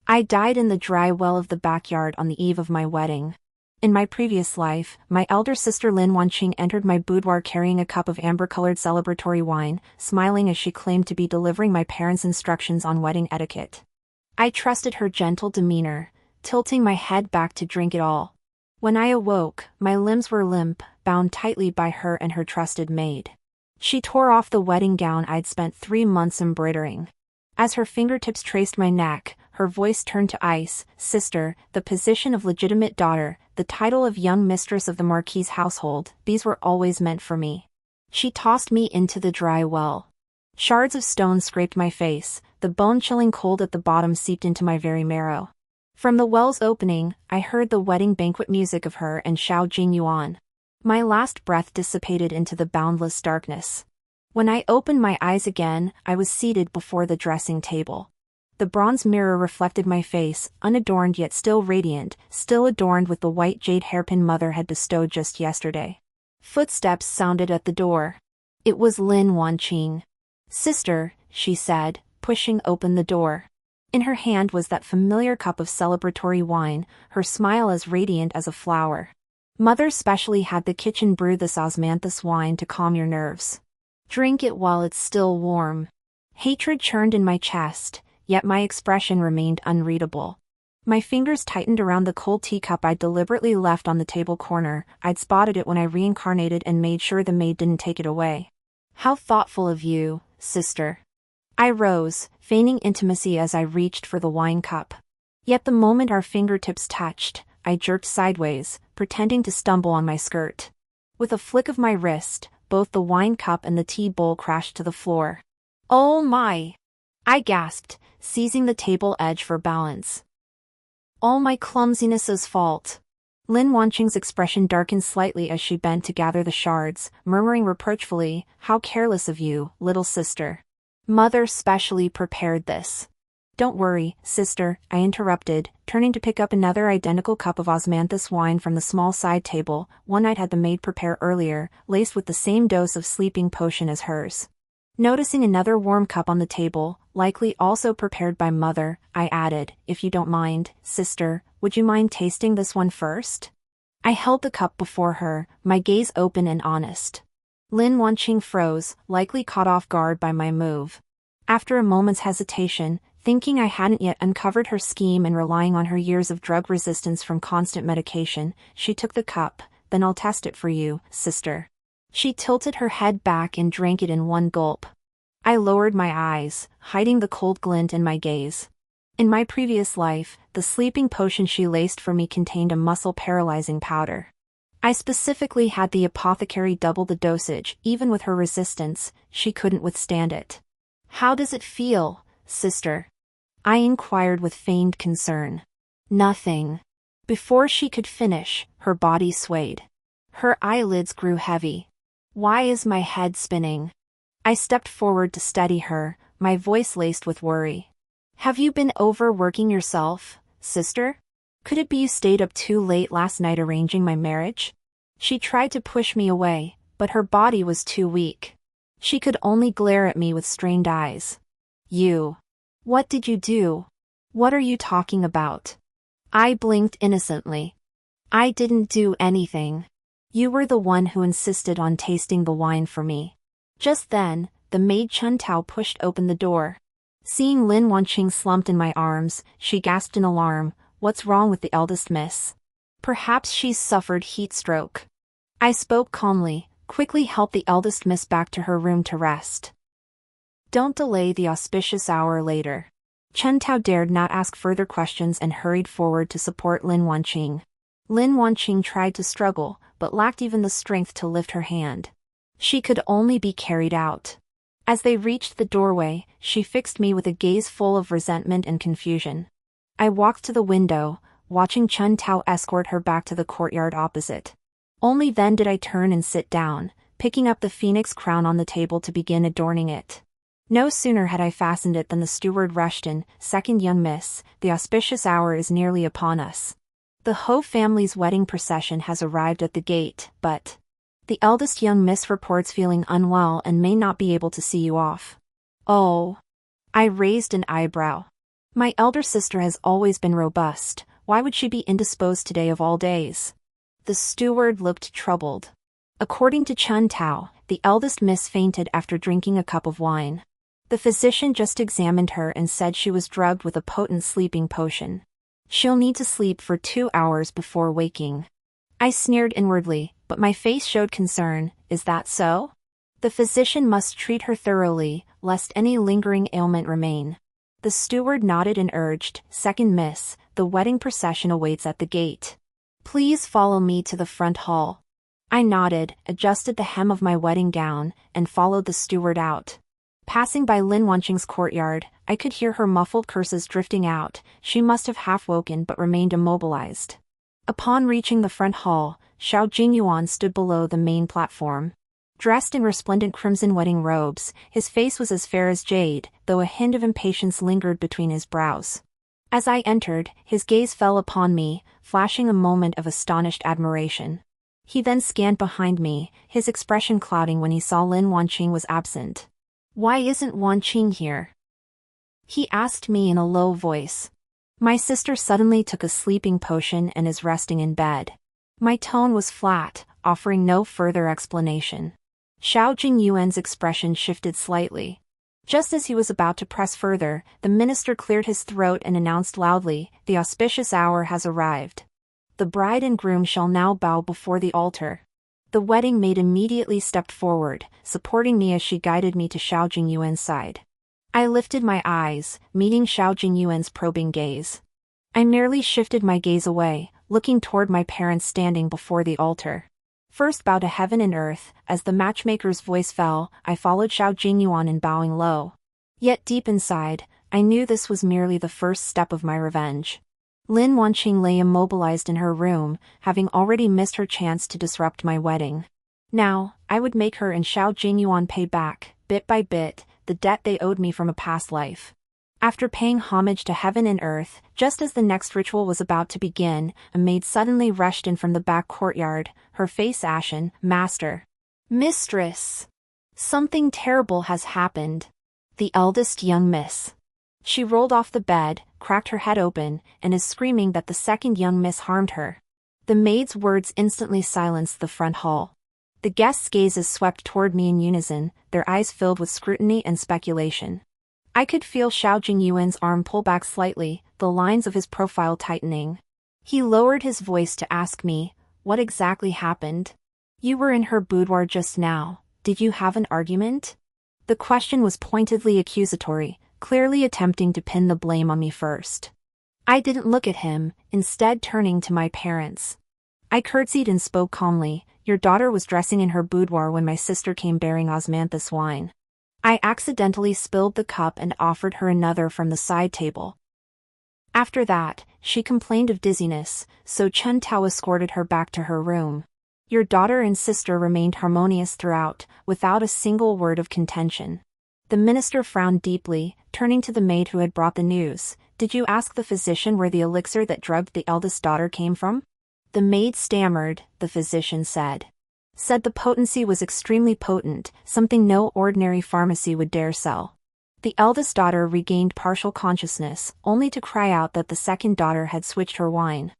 I died in the dry well of the backyard on the eve of my wedding. In my previous life, my elder sister Lin Wanqing entered my boudoir carrying a cup of amber-colored celebratory wine, smiling as she claimed to be delivering my parents' instructions on wedding etiquette. I trusted her gentle demeanor, tilting my head back to drink it all. When I awoke, my limbs were limp, bound tightly by her and her trusted maid. She tore off the wedding gown I'd spent 3 months embroidering. As her fingertips traced my neck, her voice turned to ice. "Sister, the position of legitimate daughter, the title of young mistress of the Marquis' household, these were always meant for me." She tossed me into the dry well. Shards of stone scraped my face, the bone-chilling cold at the bottom seeped into my very marrow. From the well's opening, I heard the wedding banquet music of her and Xiao Jingyuan. My last breath dissipated into the boundless darkness. When I opened my eyes again, I was seated before the dressing table. The bronze mirror reflected my face, unadorned yet still radiant, still adorned with the white jade hairpin mother had bestowed just yesterday. Footsteps sounded at the door. It was Lin Wanqing. "Sister," she said, pushing open the door. In her hand was that familiar cup of celebratory wine, her smile as radiant as a flower. "Mother specially had the kitchen brew this osmanthus wine to calm your nerves. Drink it while it's still warm." Hatred churned in my chest, yet my expression remained unreadable. My fingers tightened around the cold teacup I'd deliberately left on the table corner. I'd spotted it when I reincarnated and made sure the maid didn't take it away. "How thoughtful of you, sister." I rose, feigning intimacy as I reached for the wine cup. Yet the moment our fingertips touched, I jerked sideways, pretending to stumble on my skirt. With a flick of my wrist, both the wine cup and the tea bowl crashed to the floor. "Oh my!" I gasped, seizing the table edge for balance. "All my clumsiness's fault." Lin Wanqing's expression darkened slightly as she bent to gather the shards, murmuring reproachfully, "How careless of you, little sister. Mother specially prepared this." "Don't worry, sister," I interrupted, turning to pick up another identical cup of osmanthus wine from the small side table, one I'd had the maid prepare earlier, laced with the same dose of sleeping potion as hers. Noticing another warm cup on the table, likely also prepared by Mother, I added, "If you don't mind, sister, would you mind tasting this one first?" I held the cup before her, my gaze open and honest. Lin Wanqing froze, likely caught off guard by my move. After a moment's hesitation, thinking I hadn't yet uncovered her scheme and relying on her years of drug resistance from constant medication, she took the cup. "Then I'll test it for you, sister." She tilted her head back and drank it in one gulp. I lowered my eyes, hiding the cold glint in my gaze. In my previous life, the sleeping potion she laced for me contained a muscle-paralyzing powder. I specifically had the apothecary double the dosage. Even with her resistance, she couldn't withstand it. "How does it feel, sister?" I inquired with feigned concern. "Nothing." Before she could finish, her body swayed. Her eyelids grew heavy. "Why is my head spinning?" I stepped forward to steady her, my voice laced with worry. "Have you been overworking yourself, sister? Could it be you stayed up too late last night arranging my marriage?" She tried to push me away, but her body was too weak. She could only glare at me with strained eyes. "You. What did you do? What are you talking about?" I blinked innocently. "I didn't do anything. You were the one who insisted on tasting the wine for me." Just then, the maid Chun Tao pushed open the door. Seeing Lin Wanqing slumped in my arms, she gasped in alarm, "What's wrong with the eldest miss? Perhaps she's suffered heat stroke." I spoke calmly, "Quickly help the eldest miss back to her room to rest. Don't delay the auspicious hour later." Chun Tao dared not ask further questions and hurried forward to support Lin Wanqing. Lin Wanqing tried to struggle, but lacked even the strength to lift her hand. She could only be carried out. As they reached the doorway, she fixed me with a gaze full of resentment and confusion. I walked to the window, watching Chun Tao escort her back to the courtyard opposite. Only then did I turn and sit down, picking up the phoenix crown on the table to begin adorning it. No sooner had I fastened it than the steward rushed in, "Second young miss, the auspicious hour is nearly upon us. The Ho family's wedding procession has arrived at the gate, but the eldest young miss reports feeling unwell and may not be able to see you off." "Oh." I raised an eyebrow. My elder sister has always been robust, why would she be indisposed today of all days? The steward looked troubled. According to Chun Tao, the eldest miss fainted after drinking a cup of wine. The physician just examined her and said she was drugged with a potent sleeping potion. She'll need to sleep for 2 hours before waking. I sneered inwardly, but my face showed concern. Is that so? The physician must treat her thoroughly, lest any lingering ailment remain. The steward nodded and urged, "Second miss, the wedding procession awaits at the gate. Please follow me to the front hall." I nodded, adjusted the hem of my wedding gown, and followed the steward out. Passing by Lin Wanqing's courtyard, I could hear her muffled curses drifting out. She must have half woken but remained immobilized. Upon reaching the front hall, Xiao Jingyuan stood below the main platform. Dressed in resplendent crimson wedding robes, his face was as fair as jade, though a hint of impatience lingered between his brows. As I entered, his gaze fell upon me, flashing a moment of astonished admiration. He then scanned behind me, his expression clouding when he saw Lin Wanqing was absent. "Why isn't Wanqing here?" he asked me in a low voice. "My sister suddenly took a sleeping potion and is resting in bed." My tone was flat, offering no further explanation. Xiao Jingyuan's expression shifted slightly. Just as he was about to press further, the minister cleared his throat and announced loudly, "The auspicious hour has arrived. The bride and groom shall now bow before the altar." The wedding maid immediately stepped forward, supporting me as she guided me to Xiao Jingyuan's side. I lifted my eyes, meeting Xiao Jingyuan's probing gaze. I merely shifted my gaze away, looking toward my parents standing before the altar. "First bow to heaven and earth," as the matchmaker's voice fell. I followed Xiao Jingyuan in bowing low. Yet deep inside, I knew this was merely the first step of my revenge. Lin Wanqing lay immobilized in her room, having already missed her chance to disrupt my wedding. Now, I would make her and Xiao Jingyuan pay back, bit by bit, the debt they owed me from a past life. After paying homage to heaven and earth, just as the next ritual was about to begin, a maid suddenly rushed in from the back courtyard, her face ashen. "Master! Mistress! Something terrible has happened." The eldest young miss. She rolled off the bed, cracked her head open, and is screaming that the second young miss harmed her. The maid's words instantly silenced the front hall. The guests' gazes swept toward me in unison, their eyes filled with scrutiny and speculation. I could feel Xiao Jingyuan's arm pull back slightly, the lines of his profile tightening. He lowered his voice to ask me, "What exactly happened? You were in her boudoir just now. Did you have an argument?" The question was pointedly accusatory, clearly attempting to pin the blame on me first. I didn't look at him, instead turning to my parents. I curtsied and spoke calmly. "Your daughter was dressing in her boudoir when my sister came bearing osmanthus wine. I accidentally spilled the cup and offered her another from the side table. After that, she complained of dizziness, so Chun Tao escorted her back to her room. Your daughter and sister remained harmonious throughout, without a single word of contention." The minister frowned deeply, turning to the maid who had brought the news. "Did you ask the physician where the elixir that drugged the eldest daughter came from?" The maid stammered. "The physician said the potency was extremely potent, something no ordinary pharmacy would dare sell." The eldest daughter regained partial consciousness, only to cry out that the second daughter had switched her wine.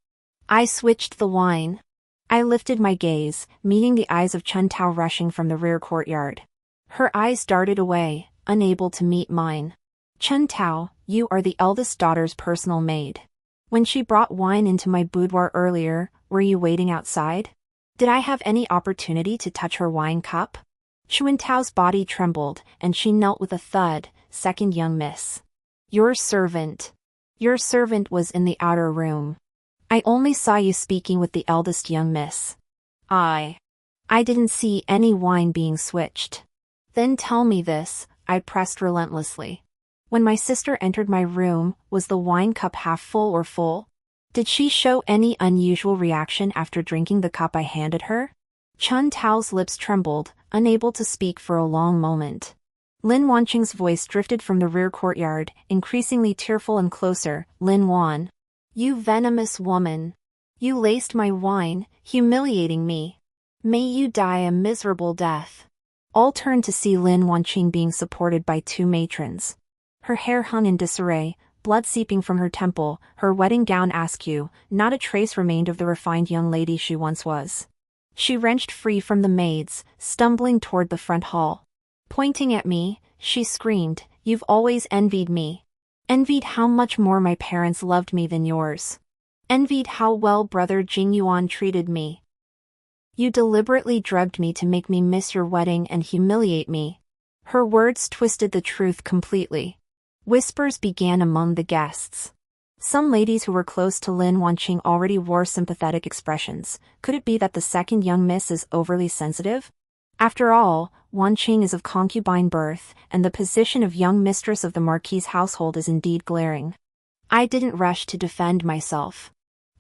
"I switched the wine." I lifted my gaze, meeting the eyes of Chun Tao rushing from the rear courtyard. Her eyes darted away, unable to meet mine. "Chun Tao, you are the eldest daughter's personal maid. When she brought wine into my boudoir earlier, were you waiting outside? Did I have any opportunity to touch her wine cup?" Chun Tao's body trembled, and she knelt with a thud. "Second young miss. Your servant. Your servant was in the outer room. I only saw you speaking with the eldest young miss. I didn't see any wine being switched." "Then tell me this," I pressed relentlessly. "When my sister entered my room, was the wine cup half full or full? Did she show any unusual reaction after drinking the cup I handed her?" Chun Tao's lips trembled, unable to speak for a long moment. Lin Wanqing's voice drifted from the rear courtyard, increasingly tearful and closer. "Lin Wan. You venomous woman. You laced my wine, humiliating me. May you die a miserable death." All turned to see Lin Wanqing being supported by two matrons. Her hair hung in disarray, blood seeping from her temple, her wedding gown askew, not a trace remained of the refined young lady she once was. She wrenched free from the maids, stumbling toward the front hall. Pointing at me, she screamed, "You've always envied me. Envied how much more my parents loved me than yours. Envied how well brother Jingyuan treated me. You deliberately drugged me to make me miss your wedding and humiliate me." Her words twisted the truth completely. Whispers began among the guests. Some ladies who were close to Lin Wanqing already wore sympathetic expressions. Could it be that the second young miss is overly sensitive? After all, Wanqing is of concubine birth, and the position of young mistress of the Marquis's household is indeed glaring. I didn't rush to defend myself.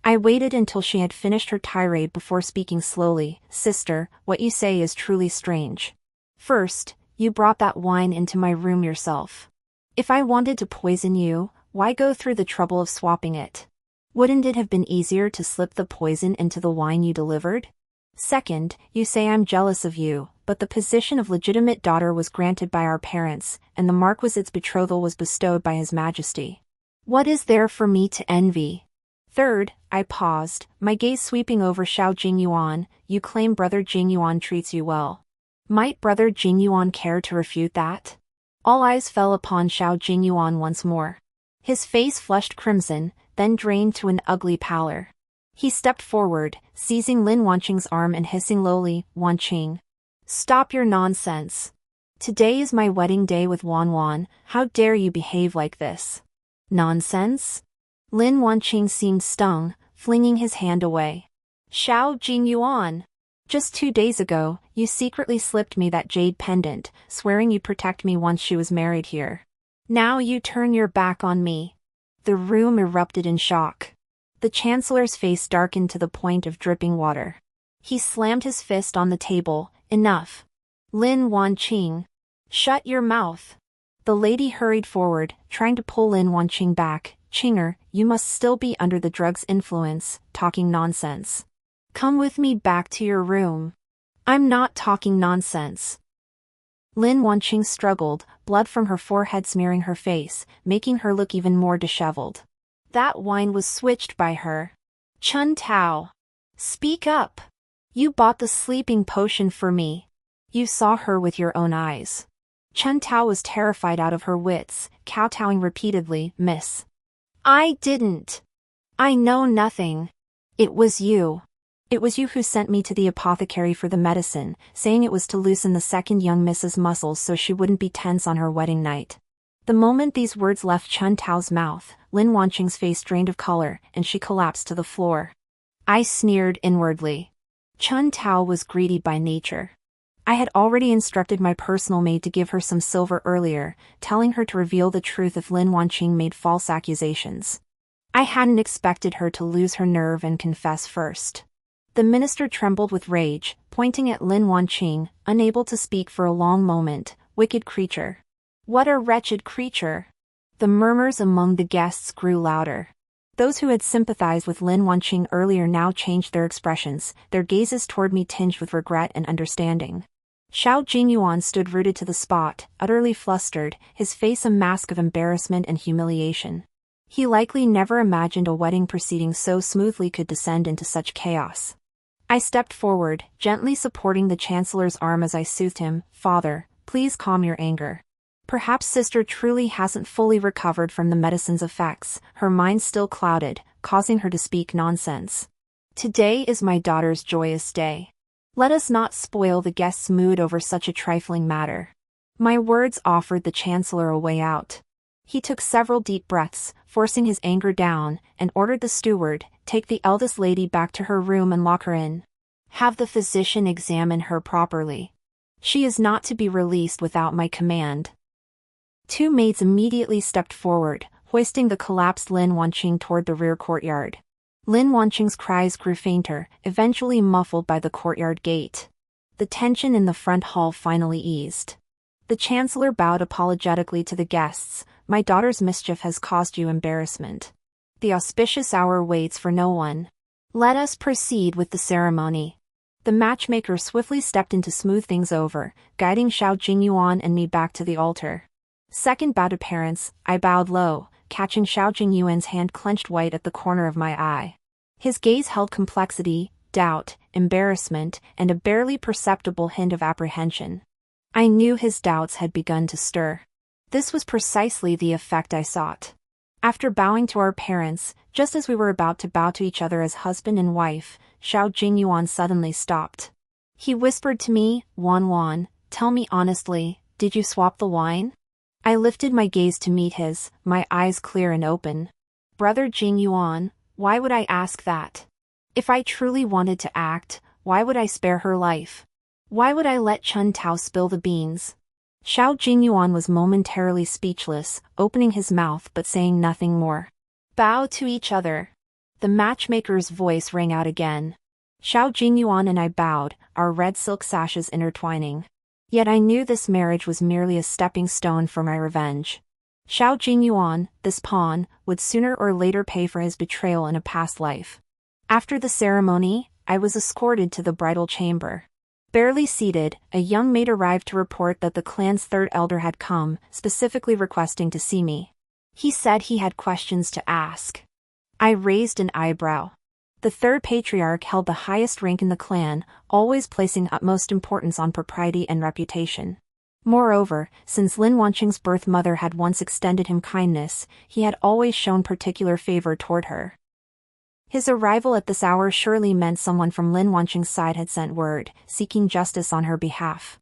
I waited until she had finished her tirade before speaking slowly. "Sister, what you say is truly strange. First, you brought that wine into my room yourself. If I wanted to poison you, why go through the trouble of swapping it? Wouldn't it have been easier to slip the poison into the wine you delivered? Second, you say I'm jealous of you, but the position of legitimate daughter was granted by our parents, and the Marquis's betrothal was bestowed by His Majesty. What is there for me to envy? Third," I paused, my gaze sweeping over Xiao Jingyuan, "you claim brother Jingyuan treats you well. Might brother Jingyuan care to refute that?" All eyes fell upon Xiao Jingyuan once more. His face flushed crimson, then drained to an ugly pallor. He stepped forward, seizing Lin Wanqing's arm and hissing lowly, "Wanqing, stop your nonsense. Today is my wedding day with Wanwan, how dare you behave like this?" "Nonsense?" Lin Wanqing seemed stung, flinging his hand away. "Xiao Jingyuan. Just 2 days ago, you secretly slipped me that jade pendant, swearing you'd protect me once she was married here. Now you turn your back on me." The room erupted in shock. The Chancellor's face darkened to the point of dripping water. He slammed his fist on the table. "Enough. Lin Wanqing. Shut your mouth." The lady hurried forward, trying to pull Lin Wanqing back. "Chinger, you must still be under the drug's influence, talking nonsense. Come with me back to your room." "I'm not talking nonsense." Lin Wanqing struggled, blood from her forehead smearing her face, making her look even more disheveled. "That wine was switched by her. Chun Tao. Speak up. You bought the sleeping potion for me. You saw her with your own eyes." Chun Tao was terrified out of her wits, kowtowing repeatedly, "Miss. I didn't. I know nothing. It was you. It was you who sent me to the apothecary for the medicine, saying it was to loosen the second young Miss's muscles so she wouldn't be tense on her wedding night." The moment these words left Chun Tao's mouth, Lin Wanqing's face drained of color, and she collapsed to the floor. I sneered inwardly. Chun Tao was greedy by nature. I had already instructed my personal maid to give her some silver earlier, telling her to reveal the truth if Lin Wanqing made false accusations. I hadn't expected her to lose her nerve and confess first. The minister trembled with rage, pointing at Lin Wanqing, unable to speak for a long moment. "Wicked creature. What a wretched creature." The murmurs among the guests grew louder. Those who had sympathized with Lin Wanqing earlier now changed their expressions, their gazes toward me tinged with regret and understanding. Xiao Jingyuan stood rooted to the spot, utterly flustered, his face a mask of embarrassment and humiliation. He likely never imagined a wedding proceeding so smoothly could descend into such chaos. I stepped forward, gently supporting the Chancellor's arm as I soothed him. "Father, please calm your anger. Perhaps sister truly hasn't fully recovered from the medicine's effects, her mind still clouded, causing her to speak nonsense. Today is my daughter's joyous day. Let us not spoil the guest's mood over such a trifling matter." My words offered the Chancellor a way out. He took several deep breaths, forcing his anger down, and ordered the steward, "Take the eldest lady back to her room and lock her in. Have the physician examine her properly. She is not to be released without my command." 2 maids immediately stepped forward, hoisting the collapsed Lin Wanqing toward the rear courtyard. Lin Wanqing's cries grew fainter, eventually muffled by the courtyard gate. The tension in the front hall finally eased. The Chancellor bowed apologetically to the guests. "My daughter's mischief has caused you embarrassment. The auspicious hour waits for no one. Let us proceed with the ceremony." The matchmaker swiftly stepped in to smooth things over, guiding Xiao Jingyuan and me back to the altar. Second bow to parents, I bowed low, catching Xiao Jingyuan's hand clenched white at the corner of my eye. His gaze held complexity, doubt, embarrassment, and a barely perceptible hint of apprehension. I knew his doubts had begun to stir. This was precisely the effect I sought. After bowing to our parents, just as we were about to bow to each other as husband and wife, Xiao Jingyuan suddenly stopped. He whispered to me, "Wan, tell me honestly, did you swap the wine?" I lifted my gaze to meet his, my eyes clear and open. "Brother Jingyuan, why would I ask that? If I truly wanted to act, why would I spare her life? Why would I let Chen Tao spill the beans?" Xiao Jingyuan was momentarily speechless, opening his mouth but saying nothing more. "Bow to each other." The matchmaker's voice rang out again. Xiao Jingyuan and I bowed, our red silk sashes intertwining. Yet I knew this marriage was merely a stepping stone for my revenge. Xiao Jingyuan, this pawn, would sooner or later pay for his betrayal in a past life. After the ceremony, I was escorted to the bridal chamber. Barely seated, a young maid arrived to report that the clan's third elder had come, specifically requesting to see me. He said he had questions to ask. I raised an eyebrow. The third patriarch held the highest rank in the clan, always placing utmost importance on propriety and reputation. Moreover, since Lin Wanqing's birth mother had once extended him kindness, he had always shown particular favor toward her. His arrival at this hour surely meant someone from Lin Wanqing's side had sent word, seeking justice on her behalf.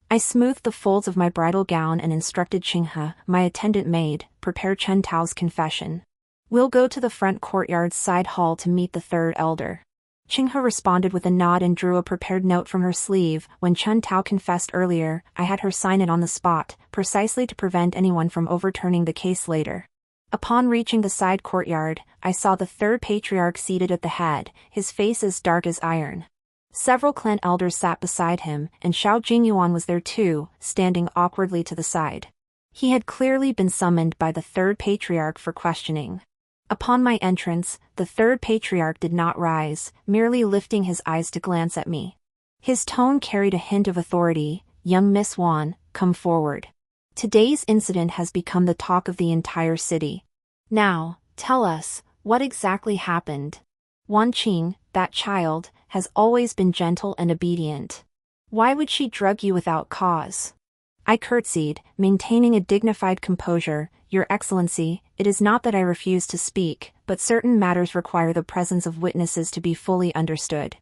I smoothed the folds of my bridal gown and instructed Qinghe, my attendant maid, prepare Chen Tao's confession. "We'll go to the front courtyard's side hall to meet the third elder." Qinghe responded with a nod and drew a prepared note from her sleeve. When Chen Tao confessed earlier, I had her sign it on the spot, precisely to prevent anyone from overturning the case later. Upon reaching the side courtyard, I saw the third patriarch seated at the head, his face as dark as iron. Several clan elders sat beside him, and Xiao Jingyuan was there too, standing awkwardly to the side. He had clearly been summoned by the third patriarch for questioning. Upon my entrance, the third patriarch did not rise, merely lifting his eyes to glance at me. His tone carried a hint of authority. "Young Miss Wan, come forward. Today's incident has become the talk of the entire city. Now, tell us, what exactly happened? Wanqing, that child, has always been gentle and obedient. Why would she drug you without cause?" I curtsied, maintaining a dignified composure. "Your Excellency, it is not that I refuse to speak, but certain matters require the presence of witnesses to be fully understood."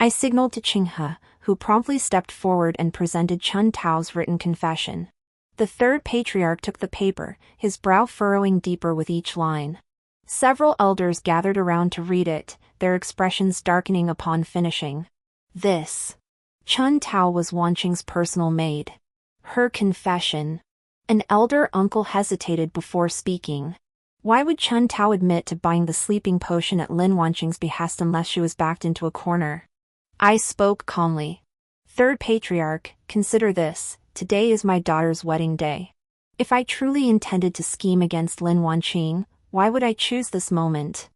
I signaled to Qinghe, who promptly stepped forward and presented Chen Tao's written confession. The third patriarch took the paper, his brow furrowing deeper with each line. Several elders gathered around to read it, their expressions darkening upon finishing. This Chen Tao was Wanqing's personal maid. Her confession. An elder uncle hesitated before speaking. Why would Chen Tao admit to buying the sleeping potion at Lin Wanqing's behest unless she was backed into a corner? I spoke calmly. "Third patriarch, consider this. Today is my daughter's wedding day. If I truly intended to scheme against Lin Wanqing, why would I choose this moment?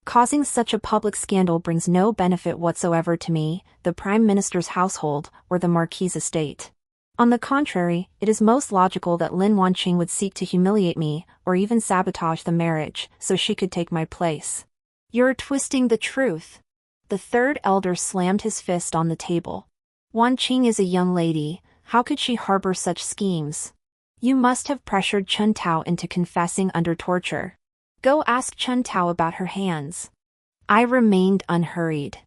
Causing such a public scandal brings no benefit whatsoever to me, the Prime Minister's household, or the Marquis's estate. On the contrary, it is most logical that Lin Wanqing would seek to humiliate me, or even sabotage the marriage, so she could take my place." "You're twisting the truth." The third elder slammed his fist on the table. "Wanqing is a young lady. How could she harbor such schemes? You must have pressured Chen Tao into confessing under torture. Go ask Chen Tao about her hands." I remained unhurried.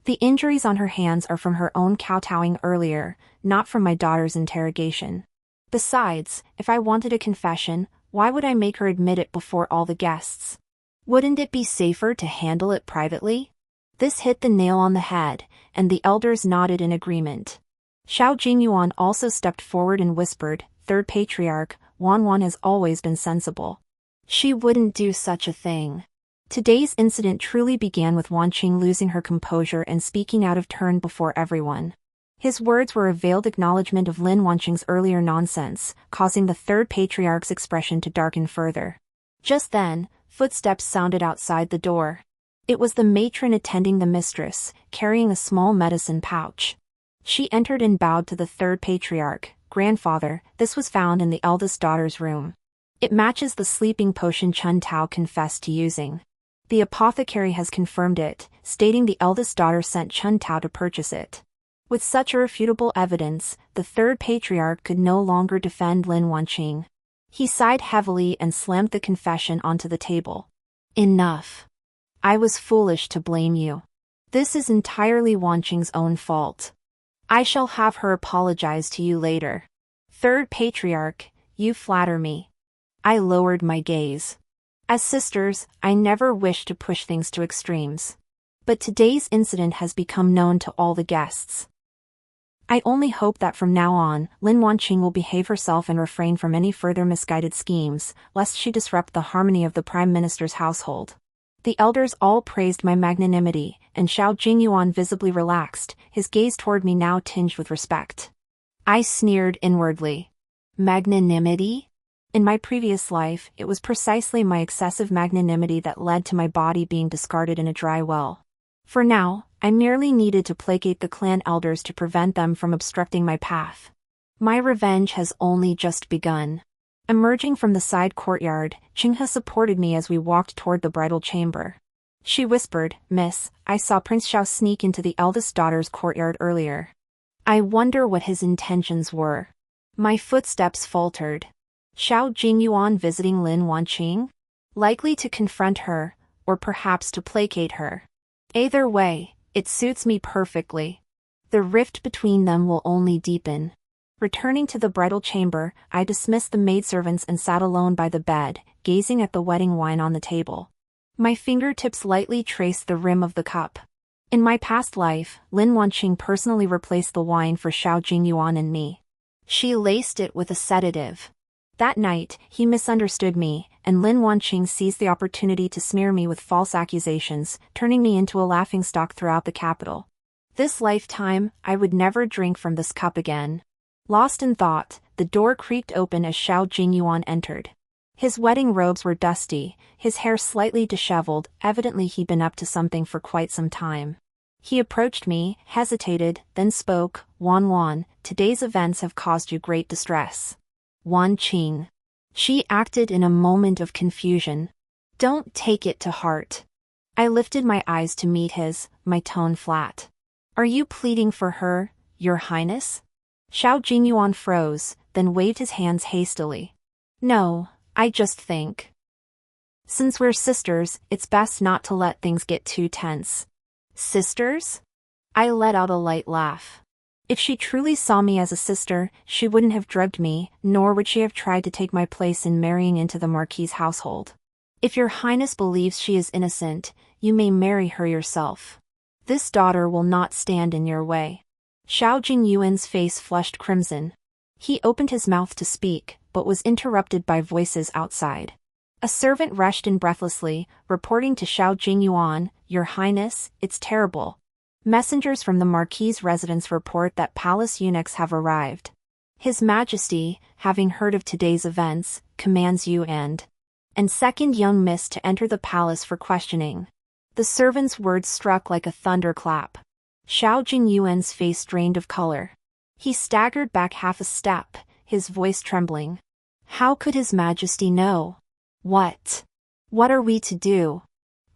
The injuries on her hands are from her own kowtowing earlier, not from my daughter's interrogation. Besides, if I wanted a confession, why would I make her admit it before all the guests? Wouldn't it be safer to handle it privately? This hit the nail on the head, and the elders nodded in agreement. Xiao Jingyuan also stepped forward and whispered, "Third patriarch, Wan has always been sensible. She wouldn't do such a thing." Today's incident truly began with Wanqing losing her composure and speaking out of turn before everyone. His words were a veiled acknowledgement of Lin Wanqing's earlier nonsense, causing the third patriarch's expression to darken further. Just then, footsteps sounded outside the door. It was the matron attending the mistress, carrying a small medicine pouch. She entered and bowed to the third patriarch. "Grandfather, this was found in the eldest daughter's room." It matches the sleeping potion Chun Tao confessed to using. The apothecary has confirmed it, stating the eldest daughter sent Chun Tao to purchase it. With such irrefutable evidence, the third patriarch could no longer defend Lin Wanqing. He sighed heavily and slammed the confession onto the table. Enough. I was foolish to blame you. This is entirely Wanqing's own fault. I shall have her apologize to you later. Third patriarch, you flatter me. I lowered my gaze. As sisters, I never wished to push things to extremes. But today's incident has become known to all the guests. I only hope that from now on, Lin Wanqing will behave herself and refrain from any further misguided schemes, lest she disrupt the harmony of the Prime Minister's household. The elders all praised my magnanimity, and Xiao Jingyuan visibly relaxed, his gaze toward me now tinged with respect. I sneered inwardly. Magnanimity? In my previous life, it was precisely my excessive magnanimity that led to my body being discarded in a dry well. For now, I merely needed to placate the clan elders to prevent them from obstructing my path. My revenge has only just begun. Emerging from the side courtyard, Qinghe supported me as we walked toward the bridal chamber. She whispered, "Miss, I saw Prince Xiao sneak into the eldest daughter's courtyard earlier. I wonder what his intentions were." My footsteps faltered. Xiao Jingyuan visiting Lin Wanqing? Likely to confront her, or perhaps to placate her. Either way, it suits me perfectly. The rift between them will only deepen. Returning to the bridal chamber, I dismissed the maidservants and sat alone by the bed, gazing at the wedding wine on the table. My fingertips lightly traced the rim of the cup. In my past life, Lin Wanqing personally replaced the wine for Xiao Jingyuan and me. She laced it with a sedative. That night, he misunderstood me, and Lin Wanqing seized the opportunity to smear me with false accusations, turning me into a laughingstock throughout the capital. This lifetime, I would never drink from this cup again. Lost in thought, the door creaked open as Xiao Jingyuan entered. His wedding robes were dusty, his hair slightly disheveled, evidently he'd been up to something for quite some time. He approached me, hesitated, then spoke, "Wan, today's events have caused you great distress." Wanqing. She acted in a moment of confusion. "Don't take it to heart." I lifted my eyes to meet his, my tone flat. "Are you pleading for her, Your Highness?" Xiao Jingyuan froze, then waved his hands hastily. "No, I just think. Since we're sisters, it's best not to let things get too tense." "Sisters?" I let out a light laugh. If she truly saw me as a sister, she wouldn't have drugged me, nor would she have tried to take my place in marrying into the Marquis's household. "If Your Highness believes she is innocent, you may marry her yourself. This daughter will not stand in your way." Xiao Jingyuan's face flushed crimson. He opened his mouth to speak, but was interrupted by voices outside. A servant rushed in breathlessly, reporting to Xiao Jingyuan, "Your Highness, it's terrible. Messengers from the Marquis's residence report that palace eunuchs have arrived. His Majesty, having heard of today's events, commands you and second young miss to enter the palace for questioning." The servant's words struck like a thunderclap. Xiao Jingyuan's face drained of color. He staggered back half a step, his voice trembling. "How could His Majesty know? What are we to do?"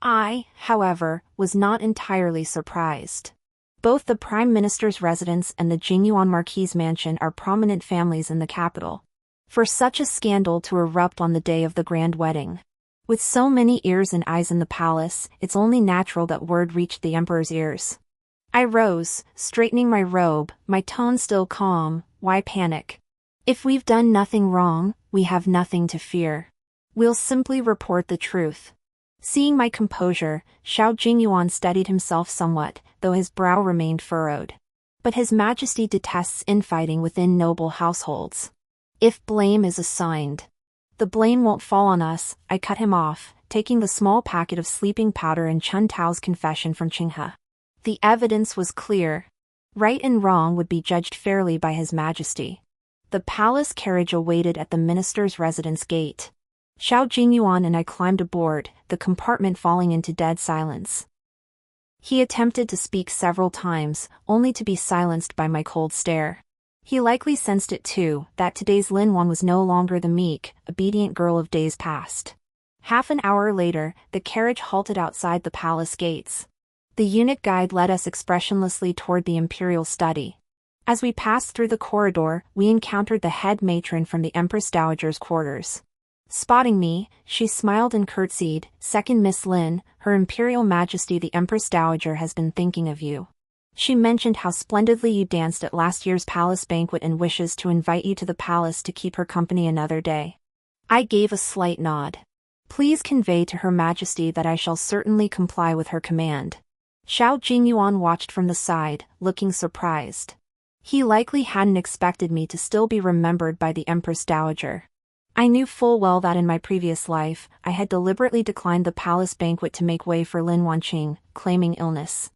I, however, was not entirely surprised. Both the Prime Minister's residence and the Jingyuan Marquis's mansion are prominent families in the capital. For such a scandal to erupt on the day of the grand wedding. With so many ears and eyes in the palace, it's only natural that word reached the emperor's ears. I rose, straightening my robe, my tone still calm. "Why panic? If we've done nothing wrong, we have nothing to fear. We'll simply report the truth." Seeing my composure, Xiao Jingyuan steadied himself somewhat, though his brow remained furrowed. "But His Majesty detests infighting within noble households. If blame is assigned, the blame won't fall on us." I cut him off, taking the small packet of sleeping powder and Chun Tao's confession from Qinghe. The evidence was clear. Right and wrong would be judged fairly by His Majesty. The palace carriage awaited at the minister's residence gate. Xiao Jingyuan and I climbed aboard, the compartment falling into dead silence. He attempted to speak several times, only to be silenced by my cold stare. He likely sensed it too, that today's Lin Wan was no longer the meek, obedient girl of days past. Half an hour later, the carriage halted outside the palace gates. The eunuch guide led us expressionlessly toward the imperial study. As we passed through the corridor, we encountered the head matron from the Empress Dowager's quarters. Spotting me, she smiled and curtsied, "Second Miss Lin, Her Imperial Majesty the Empress Dowager has been thinking of you. She mentioned how splendidly you danced at last year's palace banquet and wishes to invite you to the palace to keep her company another day." I gave a slight nod. "Please convey to Her Majesty that I shall certainly comply with her command." Xiao Jingyuan watched from the side, looking surprised. He likely hadn't expected me to still be remembered by the Empress Dowager. I knew full well that in my previous life, I had deliberately declined the palace banquet to make way for Lin Wanqing, claiming illness.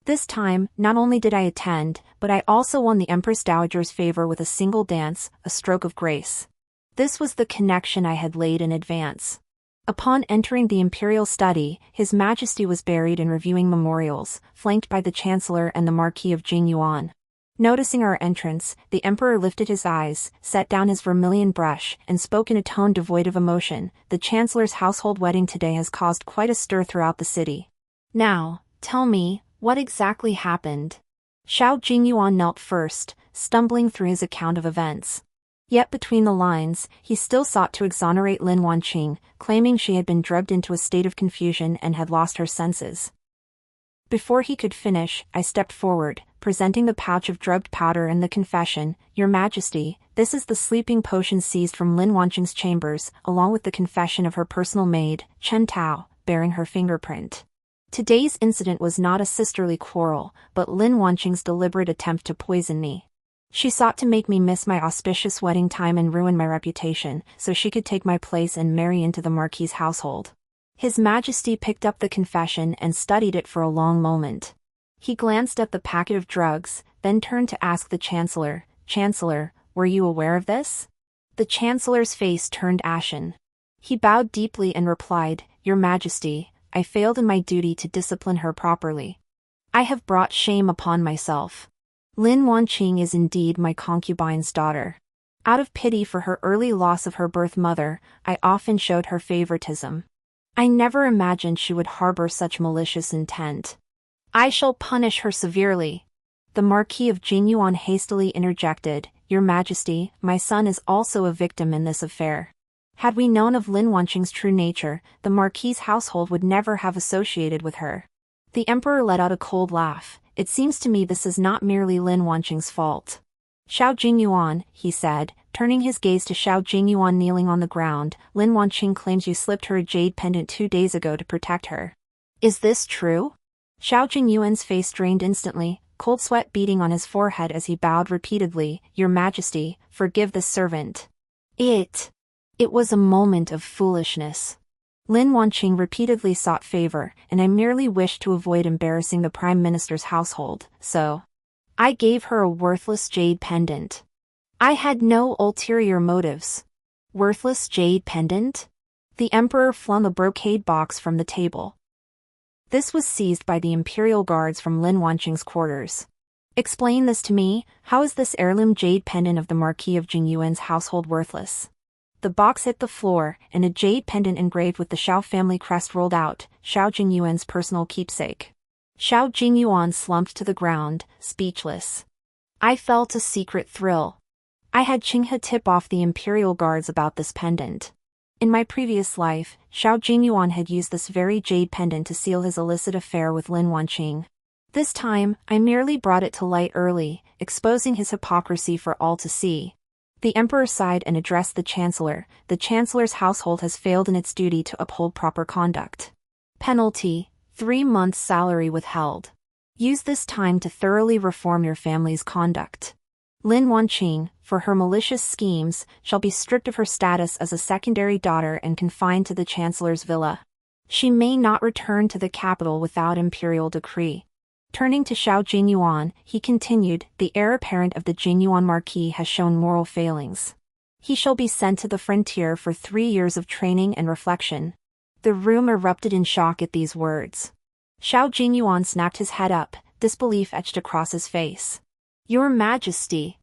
This time, not only did I attend, but I also won the Empress Dowager's favor with a single dance, a stroke of grace. This was the connection I had laid in advance. Upon entering the imperial study, His Majesty was buried in reviewing memorials, flanked by the Chancellor and the Marquis of Jingyuan. Noticing our entrance, the Emperor lifted his eyes, set down his vermilion brush, and spoke in a tone devoid of emotion. "The Chancellor's household wedding today has caused quite a stir throughout the city. Now, tell me, what exactly happened?" Xiao Jingyuan knelt first, stumbling through his account of events. Yet between the lines, he still sought to exonerate Lin Wanqing, claiming she had been drugged into a state of confusion and had lost her senses. Before he could finish, I stepped forward, presenting the pouch of drugged powder and the confession. "Your Majesty, this is the sleeping potion seized from Lin Wanqing's chambers, along with the confession of her personal maid, Chen Tao, bearing her fingerprint. Today's incident was not a sisterly quarrel, but Lin Wanqing's deliberate attempt to poison me. She sought to make me miss my auspicious wedding time and ruin my reputation, so she could take my place and marry into the Marquis's household." His Majesty picked up the confession and studied it for a long moment. He glanced at the packet of drugs, then turned to ask the Chancellor, "Chancellor, were you aware of this?" The Chancellor's face turned ashen. He bowed deeply and replied, "Your Majesty, I failed in my duty to discipline her properly. I have brought shame upon myself. Lin Wanqing is indeed my concubine's daughter. Out of pity for her early loss of her birth mother, I often showed her favoritism. I never imagined she would harbor such malicious intent. I shall punish her severely." The Marquis of Jingyuan hastily interjected, "Your Majesty, my son is also a victim in this affair. Had we known of Lin Wanqing's true nature, the Marquis's household would never have associated with her." The Emperor let out a cold laugh. "It seems to me this is not merely Lin Wanqing's fault." "Xiao Jingyuan," he said, turning his gaze to Xiao Jingyuan kneeling on the ground, "Lin Wanqing claims you slipped her a jade pendant 2 days ago to protect her. Is this true?" Xiao Jingyuan's face drained instantly, cold sweat beading on his forehead as he bowed repeatedly. "Your Majesty, forgive this servant. It was a moment of foolishness. Lin Wanqing repeatedly sought favor, and I merely wished to avoid embarrassing the Prime Minister's household, so I gave her a worthless jade pendant. I had no ulterior motives." "Worthless jade pendant?" The Emperor flung a brocade box from the table. This was seized by the Imperial Guards from Lin Wanqing's quarters. "Explain this to me, how is this heirloom jade pendant of the Marquis of Jingyuan's household worthless?" The box hit the floor, and a jade pendant engraved with the Xiao family crest rolled out, Xiao Jingyuan's personal keepsake. Xiao Jingyuan slumped to the ground, speechless. I felt a secret thrill. I had Qinghe tip off the Imperial Guards about this pendant. In my previous life, Xiao Jingyuan had used this very jade pendant to seal his illicit affair with Lin Wanqing. This time, I merely brought it to light early, exposing his hypocrisy for all to see. The Emperor sighed and addressed the Chancellor. "The Chancellor's household has failed in its duty to uphold proper conduct. Penalty: 3 months' salary withheld. Use this time to thoroughly reform your family's conduct. Lin Wanqing, for her malicious schemes, shall be stripped of her status as a secondary daughter and confined to the Chancellor's villa. She may not return to the capital without imperial decree." Turning to Xiao Jingyuan, he continued, "The heir apparent of the Jingyuan Marquis has shown moral failings. He shall be sent to the frontier for 3 years of training and reflection." The room erupted in shock at these words. Xiao Jingyuan snapped his head up, disbelief etched across his face. "Your Majesty!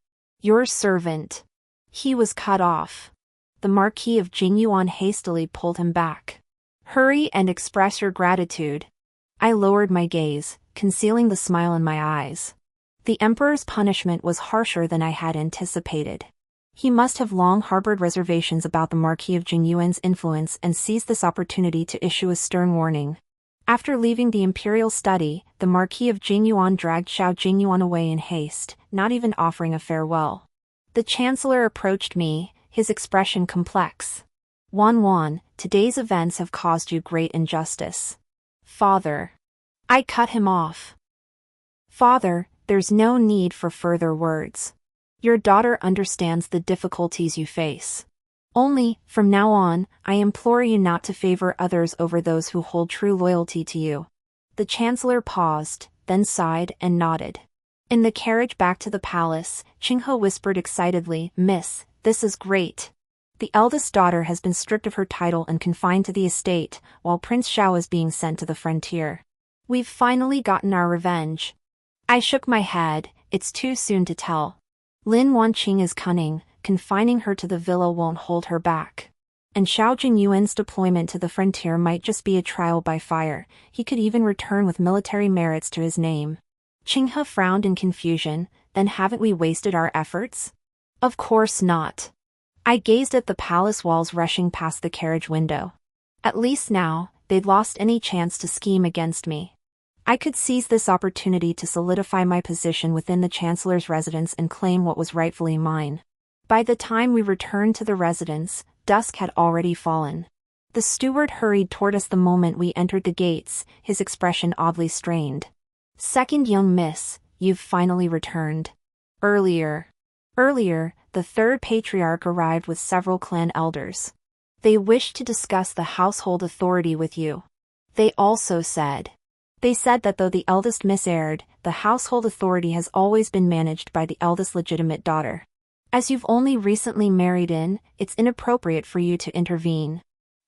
Your servant. He was cut off. The Marquis of Jingyuan hastily pulled him back. Hurry and express your gratitude. I lowered my gaze, concealing the smile in my eyes. The Emperor's punishment was harsher than I had anticipated. He must have long harbored reservations about the Marquis of Jingyuan's influence and seized this opportunity to issue a stern warning. After leaving the imperial study, the Marquis of Jingyuan dragged Xiao Jingyuan away in haste, not even offering a farewell. The Chancellor approached me, his expression complex. Wan, today's events have caused you great injustice. Father. I cut him off. Father, there's no need for further words. Your daughter understands the difficulties you face. Only, from now on, I implore you not to favor others over those who hold true loyalty to you. The Chancellor paused, then sighed and nodded. In the carriage back to the palace, Qinghe whispered excitedly, Miss, this is great. The eldest daughter has been stripped of her title and confined to the estate, while Prince Xiao is being sent to the frontier. We've finally gotten our revenge. I shook my head, it's too soon to tell. Lin Wanqing is cunning, confining her to the villa won't hold her back. And Xiao Jingyuan's deployment to the frontier might just be a trial by fire, he could even return with military merits to his name. Qinghe frowned in confusion, then haven't we wasted our efforts? Of course not. I gazed at the palace walls rushing past the carriage window. At least now, they'd lost any chance to scheme against me. I could seize this opportunity to solidify my position within the Chancellor's residence and claim what was rightfully mine. By the time we returned to the residence, dusk had already fallen. The steward hurried toward us the moment we entered the gates, his expression oddly strained. Second young miss, you've finally returned. Earlier, the third patriarch arrived with several clan elders. They wished to discuss the household authority with you. They said that though the eldest miss erred, the household authority has always been managed by the eldest legitimate daughter. As you've only recently married in, it's inappropriate for you to intervene.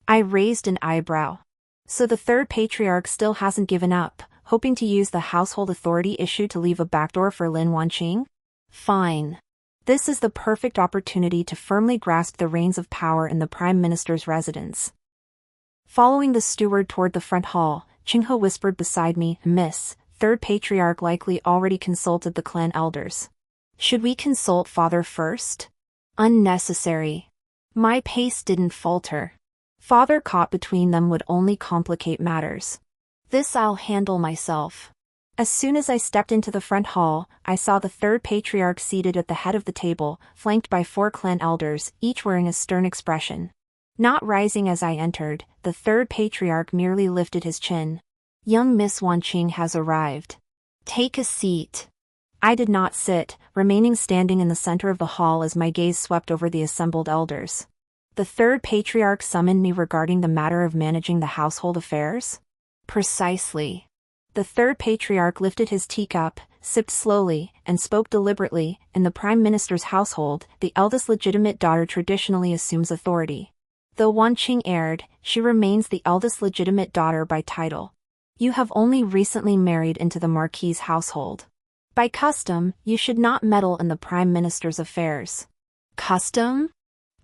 I raised an eyebrow. So the third patriarch still hasn't given up, hoping to use the household authority issue to leave a backdoor for Lin Wanqing? Fine. This is the perfect opportunity to firmly grasp the reins of power in the Prime Minister's residence. Following the steward toward the front hall, Qinghe whispered beside me, Miss, third patriarch likely already consulted the clan elders. Should we consult father first? Unnecessary. My pace didn't falter. Father caught between them would only complicate matters. This I'll handle myself. As soon as I stepped into the front hall, I saw the third patriarch seated at the head of the table, flanked by 4 clan elders, each wearing a stern expression. Not rising as I entered, the third patriarch merely lifted his chin. Young Miss Wanqing has arrived. Take a seat. I did not sit, remaining standing in the center of the hall as my gaze swept over the assembled elders. The third patriarch summoned me regarding the matter of managing the household affairs? Precisely. The third patriarch lifted his teacup, sipped slowly, and spoke deliberately. In the Prime Minister's household, the eldest legitimate daughter traditionally assumes authority. Though Wanqing erred, she remains the eldest legitimate daughter by title. You have only recently married into the Marquis's household. By custom, you should not meddle in the Prime Minister's affairs. Custom?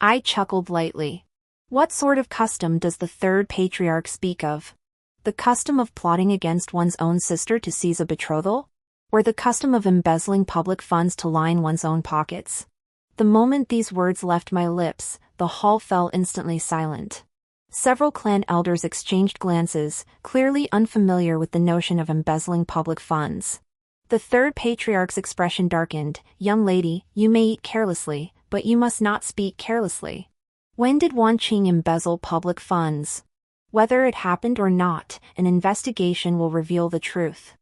I chuckled lightly. What sort of custom does the third patriarch speak of? The custom of plotting against one's own sister to seize a betrothal? Or the custom of embezzling public funds to line one's own pockets? The moment these words left my lips, the hall fell instantly silent. Several clan elders exchanged glances, clearly unfamiliar with the notion of embezzling public funds. The third patriarch's expression darkened. Young lady, you may eat carelessly, but you must not speak carelessly. When did Wanqing embezzle public funds? Whether it happened or not, an investigation will reveal the truth.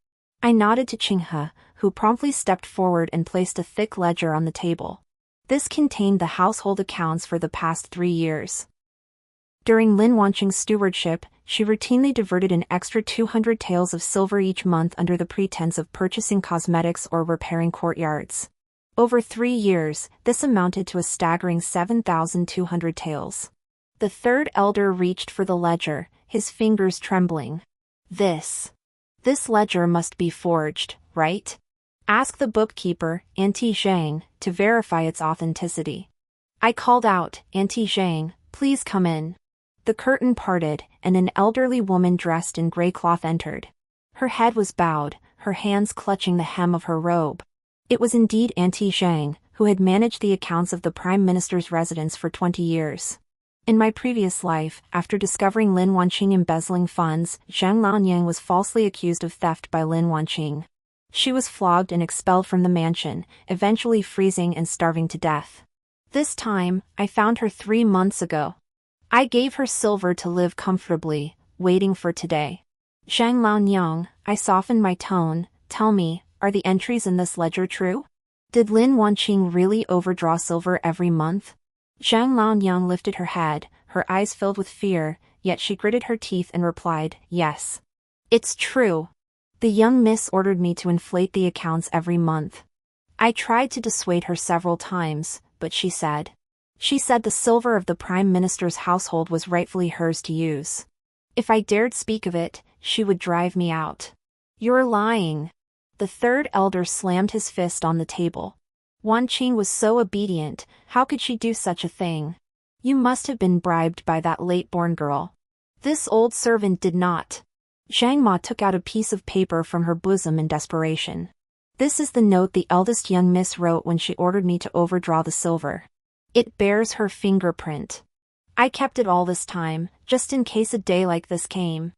I nodded to Qinghe, who promptly stepped forward and placed a thick ledger on the table. This contained the household accounts for the past 3 years. During Lin Wanqing's stewardship, she routinely diverted an extra 200 taels of silver each month under the pretense of purchasing cosmetics or repairing courtyards. Over 3 years, this amounted to a staggering 7,200 taels. The third elder reached for the ledger, his fingers trembling. This ledger must be forged, right? Ask the bookkeeper, Auntie Zhang, to verify its authenticity. I called out, Auntie Zhang, please come in. The curtain parted, and an elderly woman dressed in gray cloth entered. Her head was bowed, her hands clutching the hem of her robe. It was indeed Auntie Zhang, who had managed the accounts of the Prime Minister's residence for 20 years. In my previous life, after discovering Lin Wanqing embezzling funds, Zhang Laonyang was falsely accused of theft by Lin Wanqing. She was flogged and expelled from the mansion, eventually freezing and starving to death. This time, I found her 3 months ago. I gave her silver to live comfortably, waiting for today. Zhang Laonyang, I softened my tone, tell me, are the entries in this ledger true? Did Lin Wanqing really overdraw silver every month? Zhang Laonyang lifted her head, her eyes filled with fear, yet she gritted her teeth and replied, yes. It's true. The young miss ordered me to inflate the accounts every month. I tried to dissuade her several times, but she said the silver of the Prime Minister's household was rightfully hers to use. If I dared speak of it, she would drive me out. You're lying. The third elder slammed his fist on the table. Wanqing was so obedient, how could she do such a thing? You must have been bribed by that late-born girl. This old servant did not. Zhang Ma took out a piece of paper from her bosom in desperation. This is the note the eldest young miss wrote when she ordered me to overdraw the silver. It bears her fingerprint. I kept it all this time, just in case a day like this came.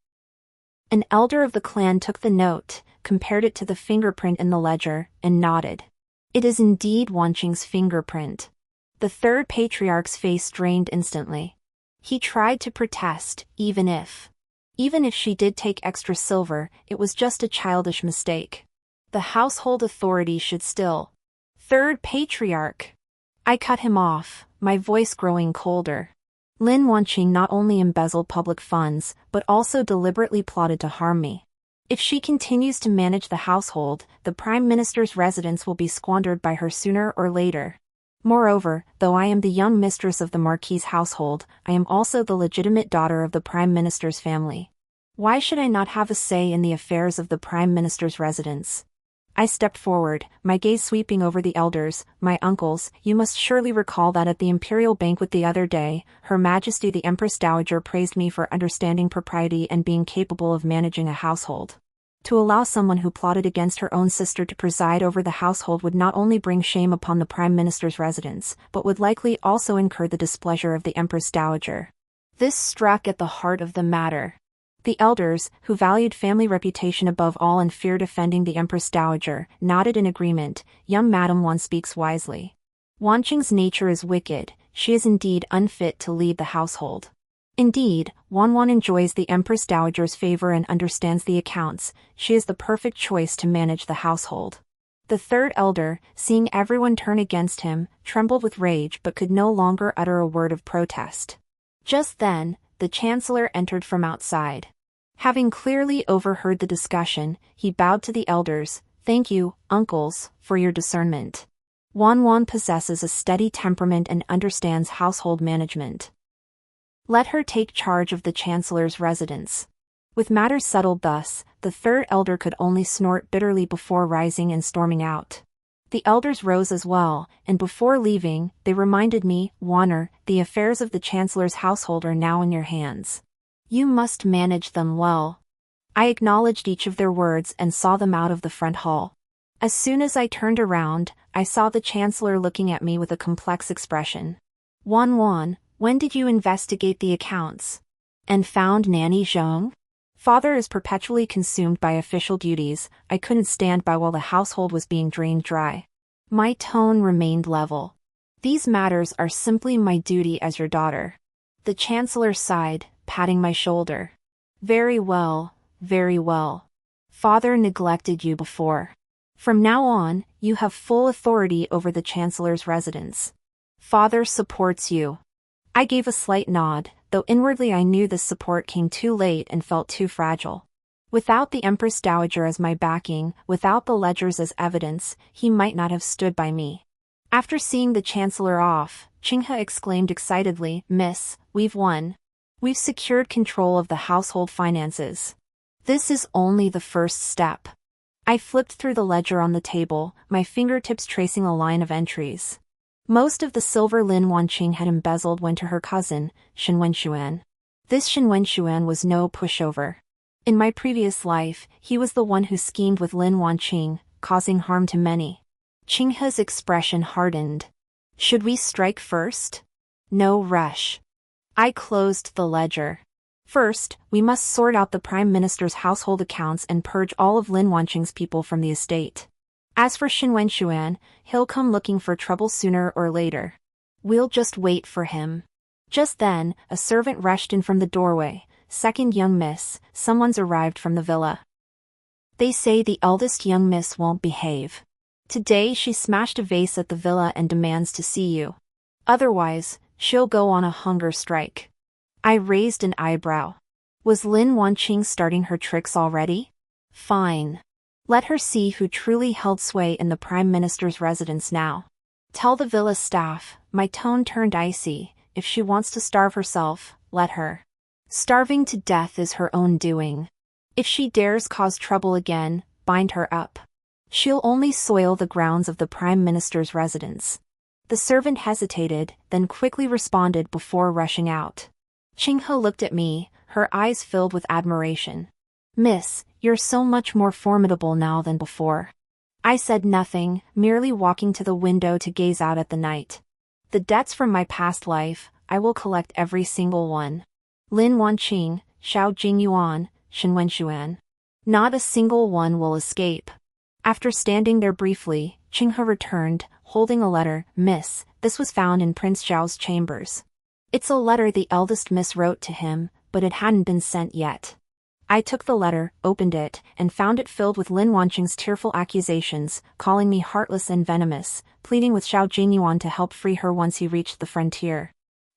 An elder of the clan took the note, compared it to the fingerprint in the ledger, and nodded. It is indeed Wanqing's fingerprint. The third patriarch's face drained instantly. He tried to protest, even if she did take extra silver, it was just a childish mistake. The household authority should still. Third patriarch. I cut him off, my voice growing colder. Lin Wanqing not only embezzled public funds, but also deliberately plotted to harm me. If she continues to manage the household, the Prime Minister's residence will be squandered by her sooner or later. Moreover, though I am the young mistress of the Marquis's household, I am also the legitimate daughter of the Prime Minister's family. Why should I not have a say in the affairs of the Prime Minister's residence? I stepped forward, my gaze sweeping over the elders, my uncles. You must surely recall that at the imperial banquet the other day, Her Majesty the Empress Dowager praised me for understanding propriety and being capable of managing a household. To allow someone who plotted against her own sister to preside over the household would not only bring shame upon the Prime Minister's residence, but would likely also incur the displeasure of the Empress Dowager. This struck at the heart of the matter. The elders, who valued family reputation above all and feared offending the Empress Dowager, nodded in agreement. Young Madam Wan speaks wisely. Wanqing's nature is wicked, she is indeed unfit to lead the household. Indeed, Wan enjoys the Empress Dowager's favor and understands the accounts, she is the perfect choice to manage the household. The third elder, seeing everyone turn against him, trembled with rage but could no longer utter a word of protest. Just then, the Chancellor entered from outside. Having clearly overheard the discussion, he bowed to the elders. Thank you, uncles, for your discernment. Wan possesses a steady temperament and understands household management. Let her take charge of the Chancellor's residence. With matters settled thus, the third elder could only snort bitterly before rising and storming out. The elders rose as well, and before leaving, they reminded me, Wanner, the affairs of the Chancellor's household are now in your hands. You must manage them well. I acknowledged each of their words and saw them out of the front hall. As soon as I turned around, I saw the Chancellor looking at me with a complex expression. Wan, when did you investigate the accounts? And found Nanny Zhong? Father is perpetually consumed by official duties, I couldn't stand by while the household was being drained dry. My tone remained level. These matters are simply my duty as your daughter. The Chancellor sighed, patting my shoulder. Very well, very well. Father neglected you before. From now on, you have full authority over the Chancellor's residence. Father supports you. I gave a slight nod, though inwardly I knew this support came too late and felt too fragile. Without the Empress Dowager as my backing, without the ledgers as evidence, he might not have stood by me. After seeing the Chancellor off, Qinghe exclaimed excitedly, Miss, we've won. We've secured control of the household finances. This is only the first step. I flipped through the ledger on the table, my fingertips tracing a line of entries. Most of the silver Lin Wanqing had embezzled went to her cousin, Shen Wenshuan. This Shen Wenshuan was no pushover. In my previous life, he was the one who schemed with Lin Wanqing, causing harm to many. Qinghe's expression hardened. Should we strike first? No rush. I closed the ledger. First, we must sort out the Prime Minister's household accounts and purge all of Lin Wanqing's people from the estate. As for Shen Wenshuan, he'll come looking for trouble sooner or later. We'll just wait for him. Just then, a servant rushed in from the doorway. Second young miss, someone's arrived from the villa. They say the eldest young miss won't behave. Today she smashed a vase at the villa and demands to see you. Otherwise, she'll go on a hunger strike. I raised an eyebrow. Was Lin Wanqing starting her tricks already? Fine. Let her see who truly held sway in the Prime Minister's residence now. Tell the villa staff, my tone turned icy, if she wants to starve herself, let her. Starving to death is her own doing. If she dares cause trouble again, bind her up. She'll only soil the grounds of the Prime Minister's residence. The servant hesitated, then quickly responded before rushing out. Qinghe looked at me, her eyes filled with admiration. Miss, you're so much more formidable now than before. I said nothing, merely walking to the window to gaze out at the night. The debts from my past life, I will collect every single one. Lin Wanqing, Xiao Jingyuan, Shen Wenshuan. Not a single one will escape. After standing there briefly, Qinghe returned, holding a letter. Miss, this was found in Prince Zhao's chambers. It's a letter the eldest miss wrote to him, but it hadn't been sent yet. I took the letter, opened it, and found it filled with Lin Wanqing's tearful accusations, calling me heartless and venomous, pleading with Xiao Jingyuan to help free her once he reached the frontier.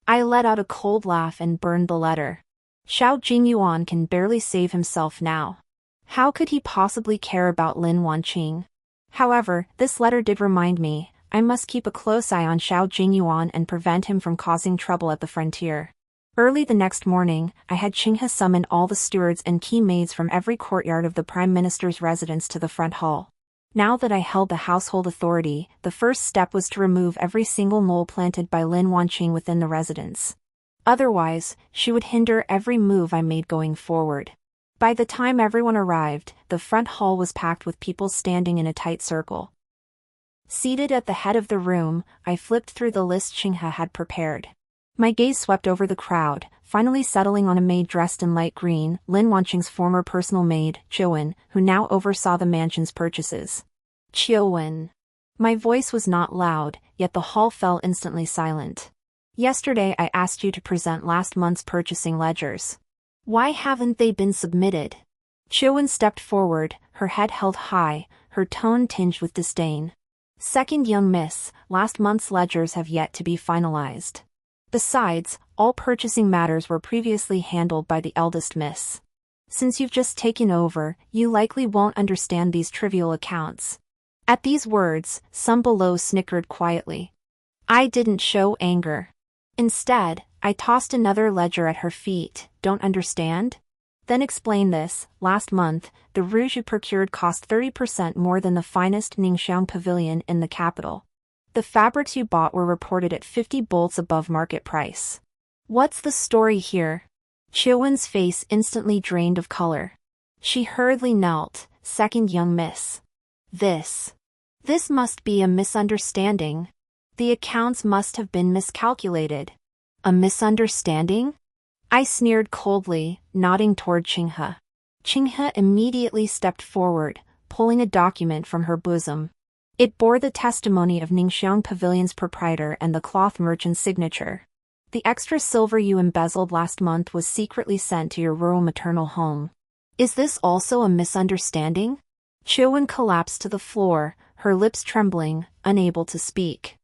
I let out a cold laugh and burned the letter. Xiao Jingyuan can barely save himself now. How could he possibly care about Lin Wanqing? However, this letter did remind me, I must keep a close eye on Xiao Jingyuan and prevent him from causing trouble at the frontier. Early the next morning, I had Qinghe summon all the stewards and key maids from every courtyard of the Prime Minister's residence to the front hall. Now that I held the household authority, the first step was to remove every single mole planted by Lin Wanqing within the residence. Otherwise, she would hinder every move I made going forward. By the time everyone arrived, the front hall was packed with people standing in a tight circle. Seated at the head of the room, I flipped through the list Qinghe had prepared. My gaze swept over the crowd, finally settling on a maid dressed in light green, Lin Wanqing's former personal maid, Qiuwen, who now oversaw the mansion's purchases. Qiuwen. My voice was not loud, yet the hall fell instantly silent. Yesterday I asked you to present last month's purchasing ledgers. Why haven't they been submitted? Qiuwen stepped forward, her head held high, her tone tinged with disdain. Second young miss, last month's ledgers have yet to be finalized. Besides, all purchasing matters were previously handled by the eldest miss. Since you've just taken over, you likely won't understand these trivial accounts. At these words, some below snickered quietly. I didn't show anger. Instead, I tossed another ledger at her feet. Don't understand? Then explain this. Last month, the rouge you procured cost 30% more than the finest Ningxiang pavilion in the capital. The fabrics you bought were reported at 50 bolts above market price. What's the story here? Qiuwen's face instantly drained of color. She hurriedly knelt. Second young miss. This must be a misunderstanding. The accounts must have been miscalculated. A misunderstanding? I sneered coldly, nodding toward Qinghe. Qinghe immediately stepped forward, pulling a document from her bosom. It bore the testimony of Ningxiang Pavilion's proprietor and the cloth merchant's signature. The extra silver you embezzled last month was secretly sent to your rural maternal home. Is this also a misunderstanding? Qiuwen collapsed to the floor, her lips trembling, unable to speak.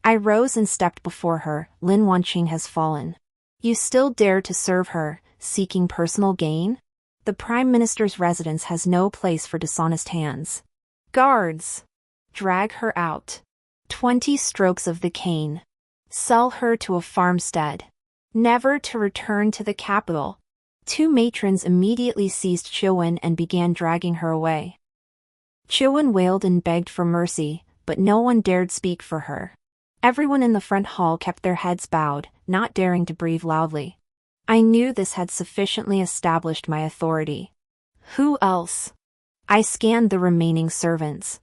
I rose and stepped before her. Lin Wanqing has fallen. You still dare to serve her, seeking personal gain? The Prime Minister's residence has no place for dishonest hands. Guards! Drag her out. 20 strokes of the cane. Sell her to a farmstead. Never to return to the capital. 2 matrons immediately seized Qiuwen and began dragging her away. Chiwen wailed and begged for mercy, but no one dared speak for her. Everyone in the front hall kept their heads bowed, not daring to breathe loudly. I knew this had sufficiently established my authority. Who else? I scanned the remaining servants.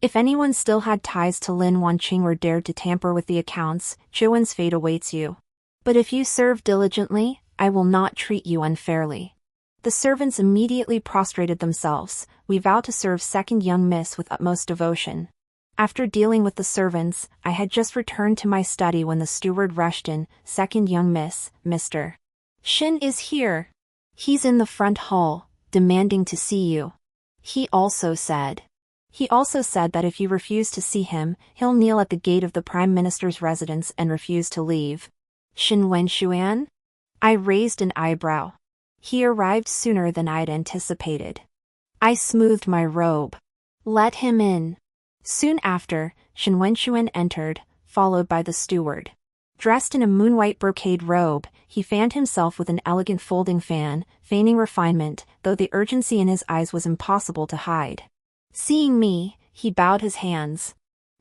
If anyone still had ties to Lin Wanqing or dared to tamper with the accounts, Chiwen's fate awaits you. But if you serve diligently, I will not treat you unfairly. The servants immediately prostrated themselves. We vow to serve second young miss with utmost devotion. After dealing with the servants, I had just returned to my study when the steward rushed in. Second young miss, Mr. Shin is here. He's in the front hall, demanding to see you. He also said that if you refuse to see him, he'll kneel at the gate of the Prime Minister's residence and refuse to leave. Shin Wenshuan? I raised an eyebrow. He arrived sooner than I'd anticipated. I smoothed my robe. Let him in. Soon after, Shin Wenshuan entered, followed by the steward. Dressed in a moon-white brocade robe, he fanned himself with an elegant folding fan, feigning refinement, though the urgency in his eyes was impossible to hide. Seeing me, he bowed his hands.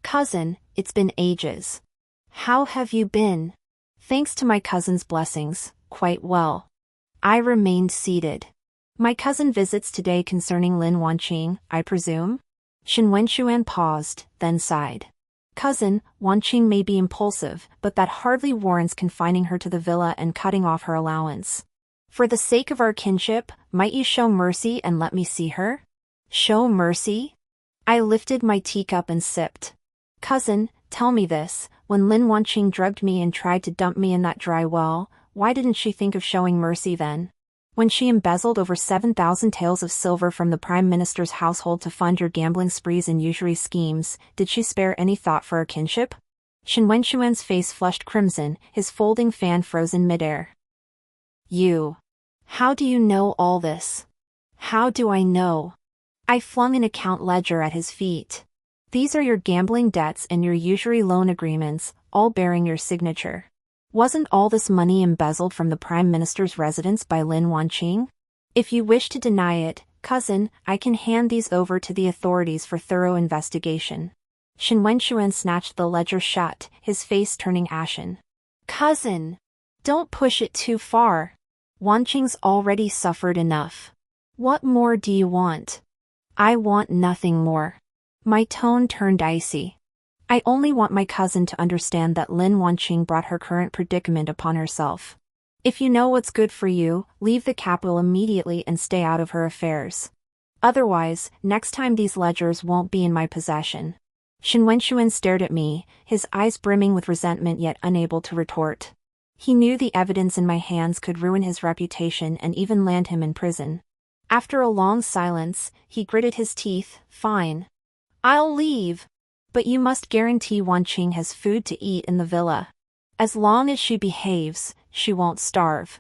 Cousin, it's been ages. How have you been? Thanks to my cousin's blessings, quite well. I remained seated. My cousin visits today concerning Lin Wanqing, I presume? Shin Wenshuan paused, then sighed. Cousin, Wanqing may be impulsive, but that hardly warrants confining her to the villa and cutting off her allowance. For the sake of our kinship, might you show mercy and let me see her? Show mercy? I lifted my teacup and sipped. Cousin, tell me this, when Lin Wanqing drugged me and tried to dump me in that dry well, why didn't she think of showing mercy then? When she embezzled over 7,000 taels of silver from the Prime Minister's household to fund your gambling sprees and usury schemes, did she spare any thought for our kinship? Shin Wenshuan's face flushed crimson, his folding fan frozen midair. You. How do you know all this? How do I know? I flung an account ledger at his feet. These are your gambling debts and your usury loan agreements, all bearing your signature. Wasn't all this money embezzled from the Prime Minister's residence by Lin Wanqing? If you wish to deny it, cousin, I can hand these over to the authorities for thorough investigation. Shin Wenshuan snatched the ledger shut, his face turning ashen. Cousin! Don't push it too far. Wanqing's already suffered enough. What more do you want? I want nothing more. My tone turned icy. I only want my cousin to understand that Lin Wanqing brought her current predicament upon herself. If you know what's good for you, leave the capital immediately and stay out of her affairs. Otherwise, next time these ledgers won't be in my possession. Shin Wenshuan stared at me, his eyes brimming with resentment yet unable to retort. He knew the evidence in my hands could ruin his reputation and even land him in prison. After a long silence, he gritted his teeth. Fine. I'll leave. But you must guarantee Wanqing has food to eat in the villa. As long as she behaves, she won't starve.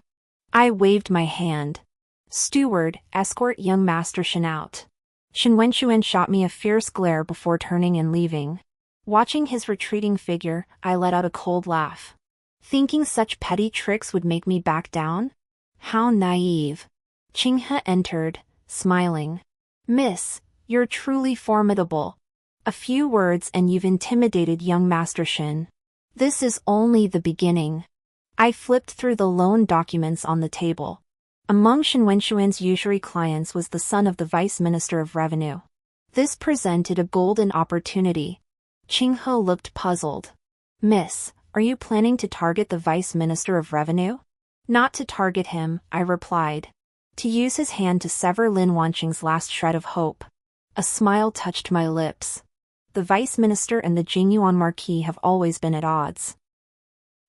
I waved my hand. Steward, escort young Master Shin out. Shin Wenshuan shot me a fierce glare before turning and leaving. Watching his retreating figure, I let out a cold laugh. Thinking such petty tricks would make me back down? How naive. Qinghe entered, smiling. Miss, you're truly formidable. A few words and you've intimidated young Master Shin. This is only the beginning. I flipped through the loan documents on the table. Among Shin Wenshuan's usury clients was the son of the Vice Minister of Revenue. This presented a golden opportunity. Qinghe looked puzzled. Miss, are you planning to target the Vice Minister of Revenue? Not to target him, I replied. To use his hand to sever Lin Wanqing's last shred of hope. A smile touched my lips. The Vice Minister and the Jingyuan Marquis have always been at odds.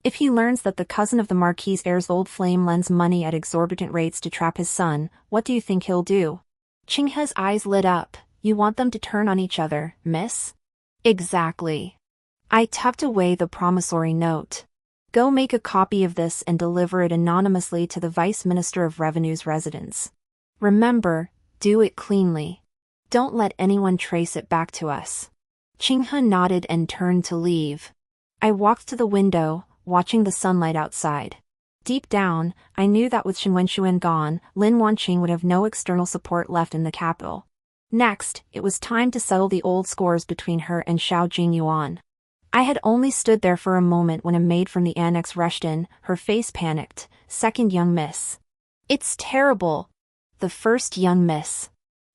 If he learns that the cousin of the Marquis's heir's old flame lends money at exorbitant rates to trap his son, what do you think he'll do? Qinghe's eyes lit up. You want them to turn on each other, miss? Exactly. I tucked away the promissory note. Go make a copy of this and deliver it anonymously to the Vice Minister of Revenue's residence. Remember, do it cleanly. Don't let anyone trace it back to us. Qinghe nodded and turned to leave. I walked to the window, watching the sunlight outside. Deep down, I knew that with Shin Wenshuan gone, Lin Wanqing would have no external support left in the capital. Next, it was time to settle the old scores between her and Xiao Jingyuan. I had only stood there for a moment when a maid from the annex rushed in, her face panicked. Second young miss. It's terrible. The first young miss.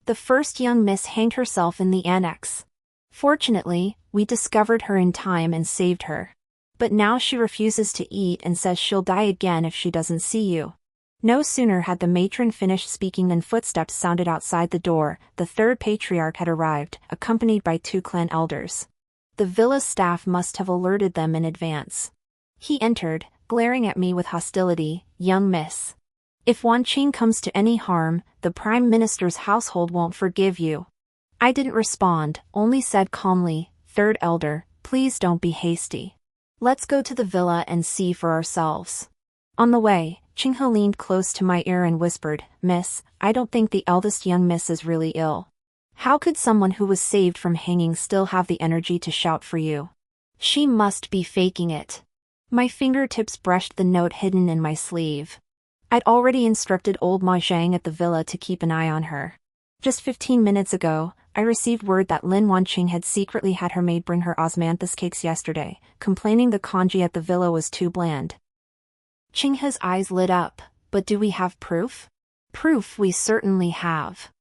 The first young miss hanged herself in the annex. Fortunately, we discovered her in time and saved her. But now she refuses to eat and says she'll die again if she doesn't see you. No sooner had the matron finished speaking than footsteps sounded outside the door. The third patriarch had arrived, accompanied by 2 clan elders. The villa's staff must have alerted them in advance. He entered, glaring at me with hostility. Young miss. If Wanqing comes to any harm, the Prime Minister's household won't forgive you. I didn't respond, only said calmly, Third elder, please don't be hasty. Let's go to the villa and see for ourselves. On the way, Qinghe leaned close to my ear and whispered, Miss, I don't think the eldest young miss is really ill. How could someone who was saved from hanging still have the energy to shout for you? She must be faking it. My fingertips brushed the note hidden in my sleeve. I'd already instructed old Ma Zhang at the villa to keep an eye on her. Just 15 minutes ago, I received word that Lin Wanqing had secretly had her maid bring her osmanthus cakes yesterday, complaining the congee at the villa was too bland. Qinghe's eyes lit up. But do we have proof? Proof we certainly have.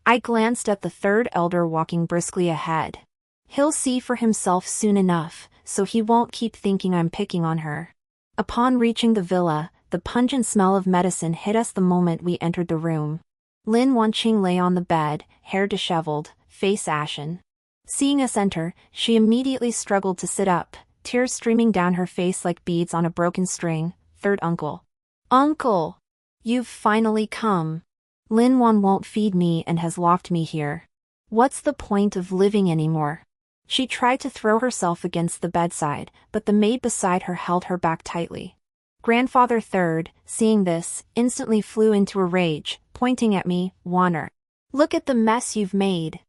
I glanced at the third elder walking briskly ahead. He'll see for himself soon enough, so he won't keep thinking I'm picking on her. Upon reaching the villa, the pungent smell of medicine hit us the moment we entered the room. Lin Wanqing lay on the bed, hair disheveled, face ashen. Seeing us enter, she immediately struggled to sit up, tears streaming down her face like beads on a broken string. Third uncle. Uncle! You've finally come. Lin Wan won't feed me and has locked me here. What's the point of living anymore? She tried to throw herself against the bedside, but the maid beside her held her back tightly. Grandfather Third, seeing this, instantly flew into a rage, pointing at me, Wanner. Look at the mess you've made.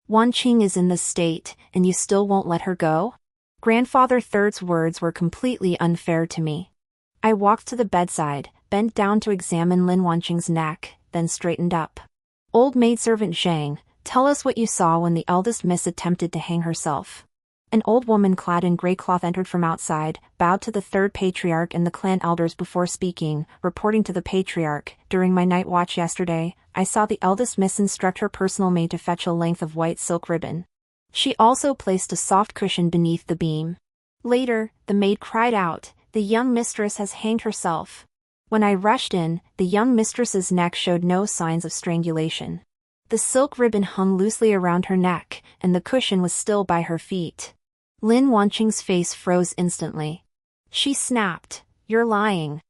Wanqing is in this state, and you still won't let her go? Grandfather Third's words were completely unfair to me. I walked to the bedside, bent down to examine Lin Wanqing's neck, then straightened up. Old maidservant Zhang, tell us what you saw when the eldest miss attempted to hang herself. An old woman clad in grey cloth entered from outside, bowed to the third patriarch and the clan elders before speaking, reporting to the patriarch, during my night watch yesterday, I saw the eldest miss instruct her personal maid to fetch a length of white silk ribbon. She also placed a soft cushion beneath the beam. Later, the maid cried out, the young mistress has hanged herself. When I rushed in, the young mistress's neck showed no signs of strangulation. The silk ribbon hung loosely around her neck, and the cushion was still by her feet. Lin Wanqing's face froze instantly. She snapped, You're lying.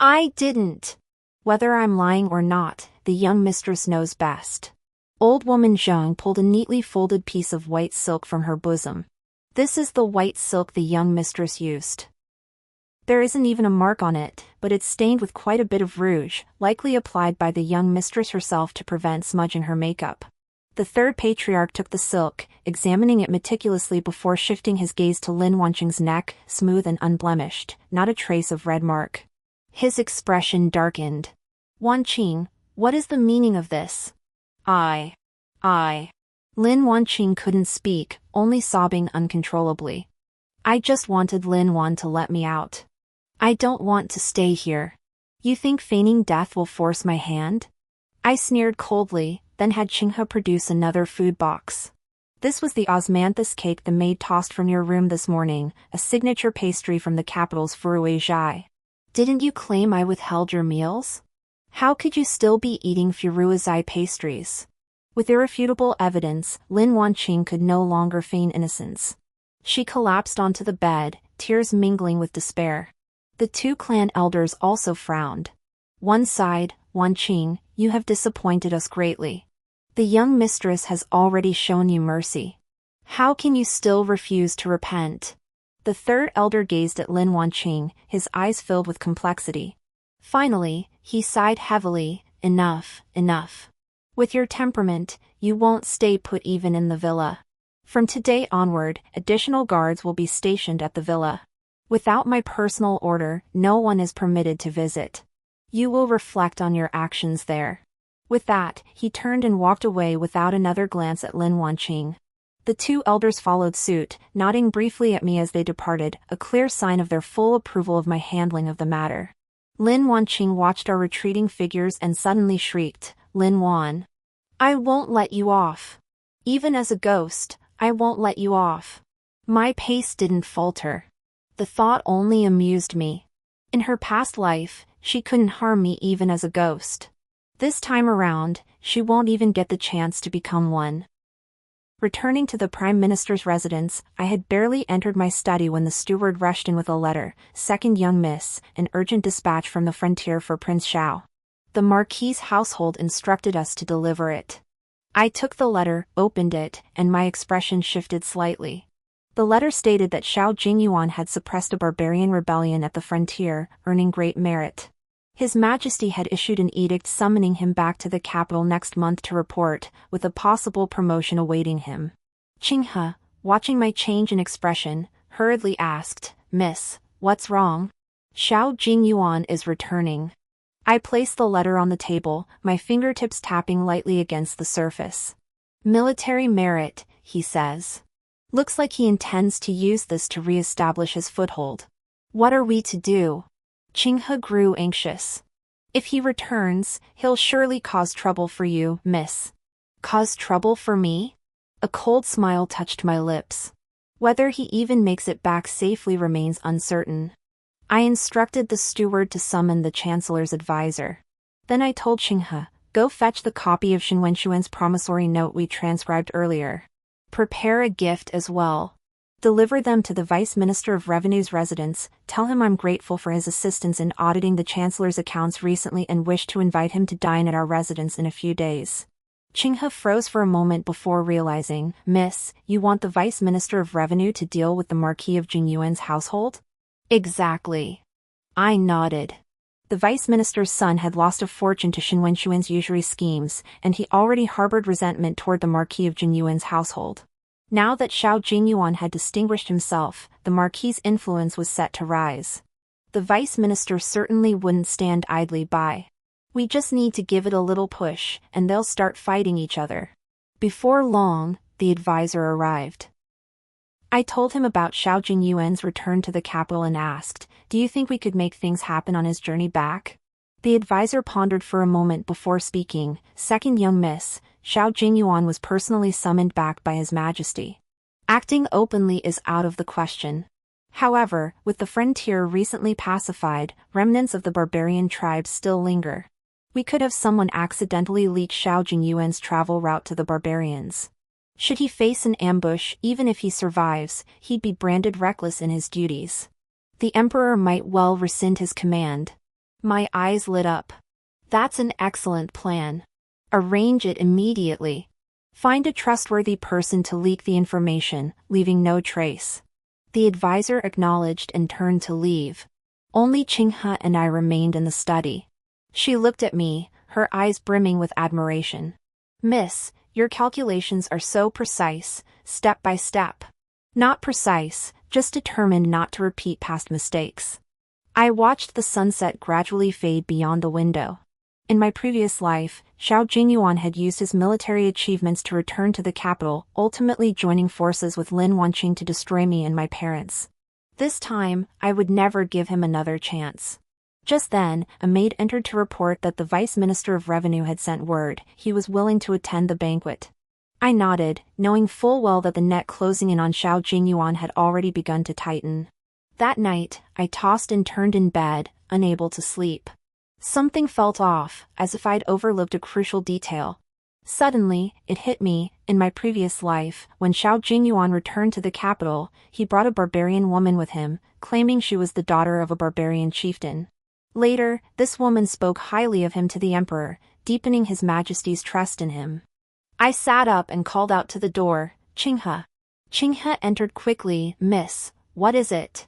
I didn't. Whether I'm lying or not, the young mistress knows best. Old woman Zhang pulled a neatly folded piece of white silk from her bosom. This is the white silk the young mistress used. There isn't even a mark on it, but it's stained with quite a bit of rouge, likely applied by the young mistress herself to prevent smudging her makeup. The third patriarch took the silk, examining it meticulously before shifting his gaze to Lin Wanqing's neck, smooth and unblemished, not a trace of red mark. His expression darkened. Wanqing, what is the meaning of this? I. Lin Wanqing couldn't speak, only sobbing uncontrollably. I just wanted Lin Wan to let me out. I don't want to stay here. You think feigning death will force my hand? I sneered coldly, then had Qinghe produce another food box. This was the osmanthus cake the maid tossed from your room this morning, a signature pastry from the capital's Furue Zhai. Didn't you claim I withheld your meals? How could you still be eating Furue Zhai pastries? With irrefutable evidence, Lin Wanqing could no longer feign innocence. She collapsed onto the bed, tears mingling with despair. The 2 clan elders also frowned. One sighed, Wanqing, you have disappointed us greatly. The young mistress has already shown you mercy. How can you still refuse to repent? The third elder gazed at Lin Wanqing, his eyes filled with complexity. Finally, he sighed heavily, enough. With your temperament, you won't stay put even in the villa. From today onward, additional guards will be stationed at the villa. Without my personal order, no one is permitted to visit. You will reflect on your actions there. With that, he turned and walked away without another glance at Lin Wanqing. The two elders followed suit, nodding briefly at me as they departed, a clear sign of their full approval of my handling of the matter. Lin Wanqing watched our retreating figures and suddenly shrieked, "Lin Wan! I won't let you off! Even as a ghost, I won't let you off!" My pace didn't falter. The thought only amused me. In her past life, she couldn't harm me even as a ghost. This time around, she won't even get the chance to become one. Returning to the Prime Minister's residence, I had barely entered my study when the steward rushed in with a letter, "Second young miss, an urgent dispatch from the frontier for Prince Xiao. The Marquis's household instructed us to deliver it." I took the letter, opened it, and my expression shifted slightly. The letter stated that Xiao Jingyuan had suppressed a barbarian rebellion at the frontier, earning great merit. His Majesty had issued an edict summoning him back to the capital next month to report, with a possible promotion awaiting him. Qinghe, watching my change in expression, hurriedly asked, "Miss, what's wrong?" "Xiao Jingyuan is returning." I placed the letter on the table, my fingertips tapping lightly against the surface. "Military merit," he says. "Looks like he intends to use this to re-establish his foothold. What are we to do?" Qinghe grew anxious. "If he returns, he'll surely cause trouble for you, miss." "Cause trouble for me?" A cold smile touched my lips. Whether he even makes it back safely remains uncertain. I instructed the steward to summon the Chancellor's advisor. Then I told Qinghe, "Go fetch the copy of Shen Wenshuan's promissory note we transcribed earlier. Prepare a gift as well. Deliver them to the Vice Minister of Revenue's residence, tell him I'm grateful for his assistance in auditing the Chancellor's accounts recently and wish to invite him to dine at our residence in a few days." Qinghe froze for a moment before realizing, "Miss, you want the Vice Minister of Revenue to deal with the Marquis of Jingyuan's household?" "Exactly." I nodded. The Vice Minister's son had lost a fortune to Shen Wenshuan's usury schemes, and he already harbored resentment toward the Marquis of Jingyuan's household. Now that Xiao Jingyuan had distinguished himself, the Marquis's influence was set to rise. The Vice Minister certainly wouldn't stand idly by. We just need to give it a little push, and they'll start fighting each other. Before long, the advisor arrived. I told him about Xiao Jingyuan's return to the capital and asked, "Do you think we could make things happen on his journey back?" The advisor pondered for a moment before speaking, "Second young miss, Xiao Jingyuan was personally summoned back by His Majesty. Acting openly is out of the question. However, with the frontier recently pacified, remnants of the barbarian tribes still linger. We could have someone accidentally leak Xiao Jingyuan's travel route to the barbarians. Should he face an ambush, even if he survives, he'd be branded reckless in his duties. The Emperor might well rescind his command." My eyes lit up. "That's an excellent plan. Arrange it immediately. Find a trustworthy person to leak the information, leaving no trace." The advisor acknowledged and turned to leave. Only Qinghe and I remained in the study. She looked at me, her eyes brimming with admiration. "Miss, your calculations are so precise, step by step." "Not precise, just determined not to repeat past mistakes." I watched the sunset gradually fade beyond the window. In my previous life, Xiao Jingyuan had used his military achievements to return to the capital, ultimately joining forces with Lin Wanqing to destroy me and my parents. This time, I would never give him another chance. Just then, a maid entered to report that the Vice Minister of Revenue had sent word he was willing to attend the banquet. I nodded, knowing full well that the net closing in on Xiao Jingyuan had already begun to tighten. That night, I tossed and turned in bed, unable to sleep. Something felt off, as if I'd overlooked a crucial detail. Suddenly, it hit me, in my previous life, when Xiao Jingyuan returned to the capital, he brought a barbarian woman with him, claiming she was the daughter of a barbarian chieftain. Later, this woman spoke highly of him to the Emperor, deepening His Majesty's trust in him. I sat up and called out to the door, "Qinghe." Qinghe entered quickly, "Miss, what is it?"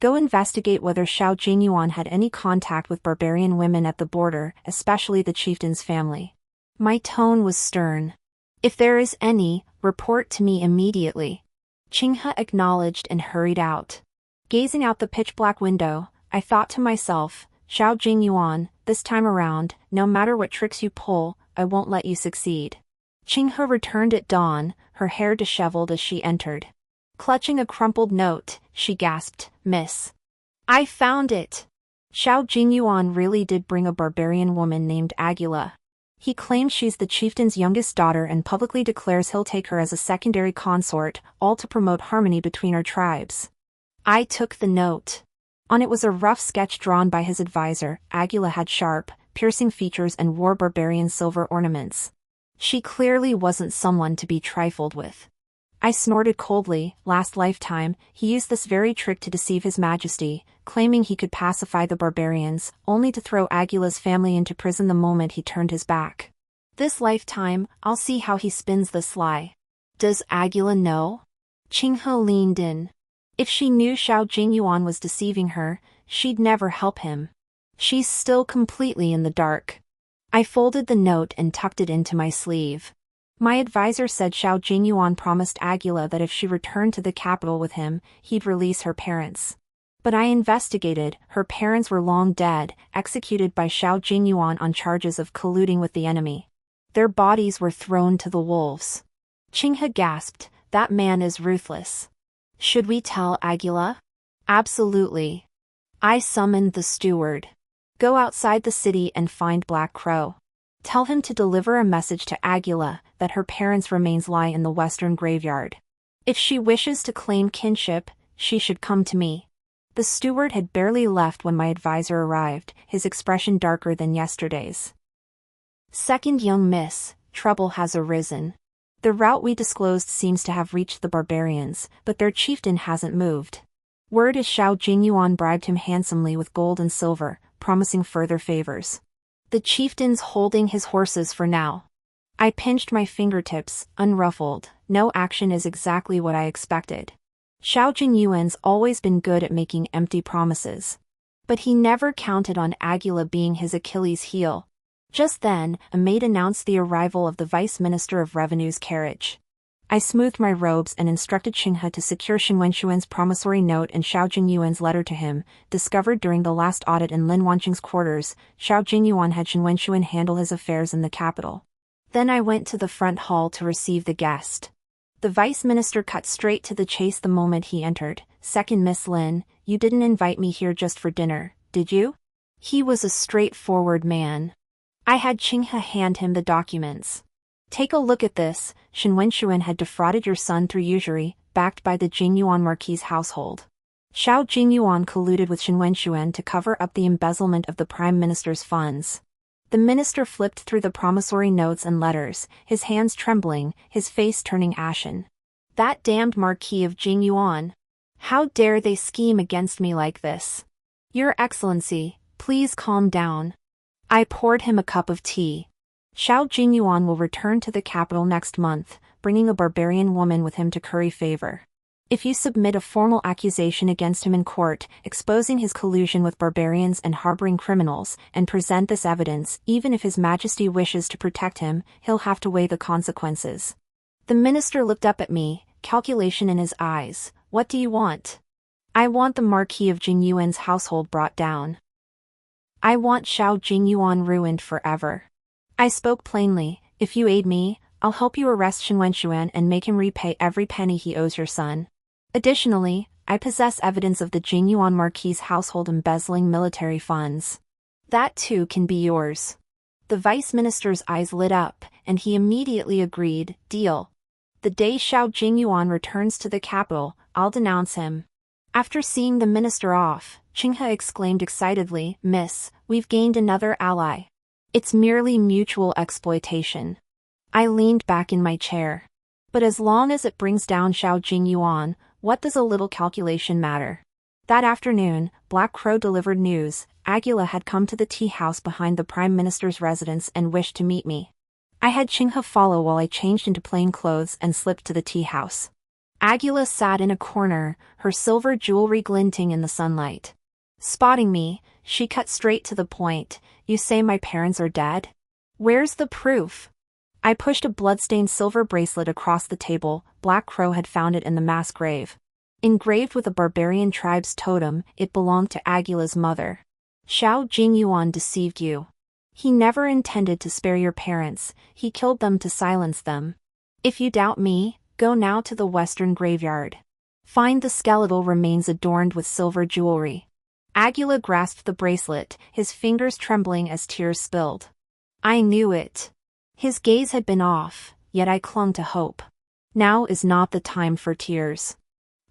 "Go investigate whether Xiao Jingyuan had any contact with barbarian women at the border, especially the chieftain's family." My tone was stern. "If there is any, report to me immediately." Qinghe acknowledged and hurried out. Gazing out the pitch-black window, I thought to myself, Xiao Jingyuan, this time around, no matter what tricks you pull, I won't let you succeed. Qinghe returned at dawn, her hair disheveled as she entered. Clutching a crumpled note, she gasped, "Miss. I found it!" Xiao Jingyuan really did bring a barbarian woman named Agula. He claims she's the chieftain's youngest daughter and publicly declares he'll take her as a secondary consort, all to promote harmony between our tribes. I took the note. On it was a rough sketch drawn by his advisor. Agula had sharp, piercing features and wore barbarian silver ornaments. She clearly wasn't someone to be trifled with. I snorted coldly. Last lifetime, he used this very trick to deceive His Majesty, claiming he could pacify the barbarians, only to throw Agula's family into prison the moment he turned his back. This lifetime, I'll see how he spins this lie. Does Agula know? Qinghe leaned in. If she knew Xiao Jingyuan was deceiving her, she'd never help him. She's still completely in the dark. I folded the note and tucked it into my sleeve. My advisor said Xiao Jingyuan promised Agula that if she returned to the capital with him, he'd release her parents. But I investigated. Her parents were long dead, executed by Xiao Jingyuan on charges of colluding with the enemy. Their bodies were thrown to the wolves. Qinghe gasped, "That man is ruthless. Should we tell Agula?" "Absolutely." I summoned the steward. "Go outside the city and find Black Crow. Tell him to deliver a message to Agula that her parents' remains lie in the western graveyard. If she wishes to claim kinship, she should come to me." The steward had barely left when my advisor arrived, his expression darker than yesterday's. "Second young miss, trouble has arisen. The route we disclosed seems to have reached the barbarians, but their chieftain hasn't moved. Word is Xiao Jingyuan bribed him handsomely with gold and silver, promising further favors. The chieftain's holding his horses for now." I pinched my fingertips, unruffled. No action is exactly what I expected. Xiao Jingyuan's always been good at making empty promises. But he never counted on Agula being his Achilles heel. Just then, a maid announced the arrival of the Vice Minister of Revenue's carriage. I smoothed my robes and instructed Qinghe to secure Shenwenxuan's promissory note and Xiao Jingyuan's letter to him, discovered during the last audit in Lin Wanqing's quarters. Xiao Jingyuan had Shenwenxuan handle his affairs in the capital. Then I went to the front hall to receive the guest. The Vice Minister cut straight to the chase the moment he entered. "Second Miss Lin, you didn't invite me here just for dinner, did you?" He was a straightforward man. I had Qinghe hand him the documents. "Take a look at this. Shenwenxuan had defrauded your son through usury, backed by the Jingyuan Marquis' household. Xiao Jingyuan colluded with Shenwenxuan to cover up the embezzlement of the Prime Minister's funds." The minister flipped through the promissory notes and letters, his hands trembling, his face turning ashen. "That damned Marquis of Jingyuan! How dare they scheme against me like this? Your Excellency, please calm down." I poured him a cup of tea. "Xiao Jingyuan will return to the capital next month, bringing a barbarian woman with him to curry favor. If you submit a formal accusation against him in court, exposing his collusion with barbarians and harboring criminals, and present this evidence, even if His Majesty wishes to protect him, he'll have to weigh the consequences." The minister looked up at me, calculation in his eyes. "What do you want?" "I want the Marquis of Jingyuan's household brought down. I want Xiao Jingyuan ruined forever." I spoke plainly. "If you aid me, I'll help you arrest Shenwenxuan and make him repay every penny he owes your son. Additionally, I possess evidence of the Jingyuan Marquis' household embezzling military funds. That too can be yours." The Vice Minister's eyes lit up, and he immediately agreed. "Deal. The day Xiao Jingyuan returns to the capital, I'll denounce him." After seeing the minister off, Qinghe exclaimed excitedly, "Miss, we've gained another ally. It's merely mutual exploitation." I leaned back in my chair. But as long as it brings down Xiao Jingyuan, what does a little calculation matter? That afternoon, Black Crow delivered news. Agula had come to the tea house behind the Prime Minister's residence and wished to meet me. I had Qinghe follow while I changed into plain clothes and slipped to the tea house. Agula sat in a corner, her silver jewelry glinting in the sunlight. Spotting me, she cut straight to the point. "You say my parents are dead? Where's the proof?" I pushed a bloodstained silver bracelet across the table. Black Crow had found it in the mass grave. Engraved with a barbarian tribe's totem, it belonged to Agula's mother. Xiao Jingyuan deceived you. He never intended to spare your parents, he killed them to silence them. If you doubt me, go now to the western graveyard. Find the skeletal remains adorned with silver jewelry. Aguila grasped the bracelet, his fingers trembling as tears spilled. I knew it. His gaze had been off, yet I clung to hope. Now is not the time for tears.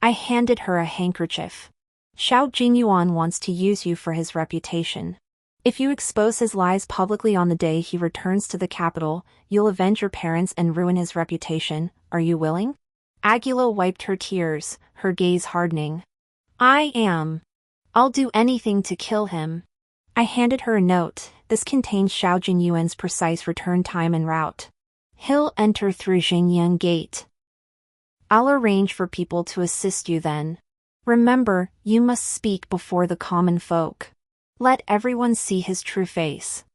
I handed her a handkerchief. Xiao Jingyuan wants to use you for his reputation. If you expose his lies publicly on the day he returns to the capital, you'll avenge your parents and ruin his reputation. Are you willing? Aguila wiped her tears, her gaze hardening. I am. I'll do anything to kill him. I handed her a note. This contains Xiao Jingyuan's precise return time and route. He'll enter through Xingyang Gate. I'll arrange for people to assist you then. Remember, you must speak before the common folk. Let everyone see his true face.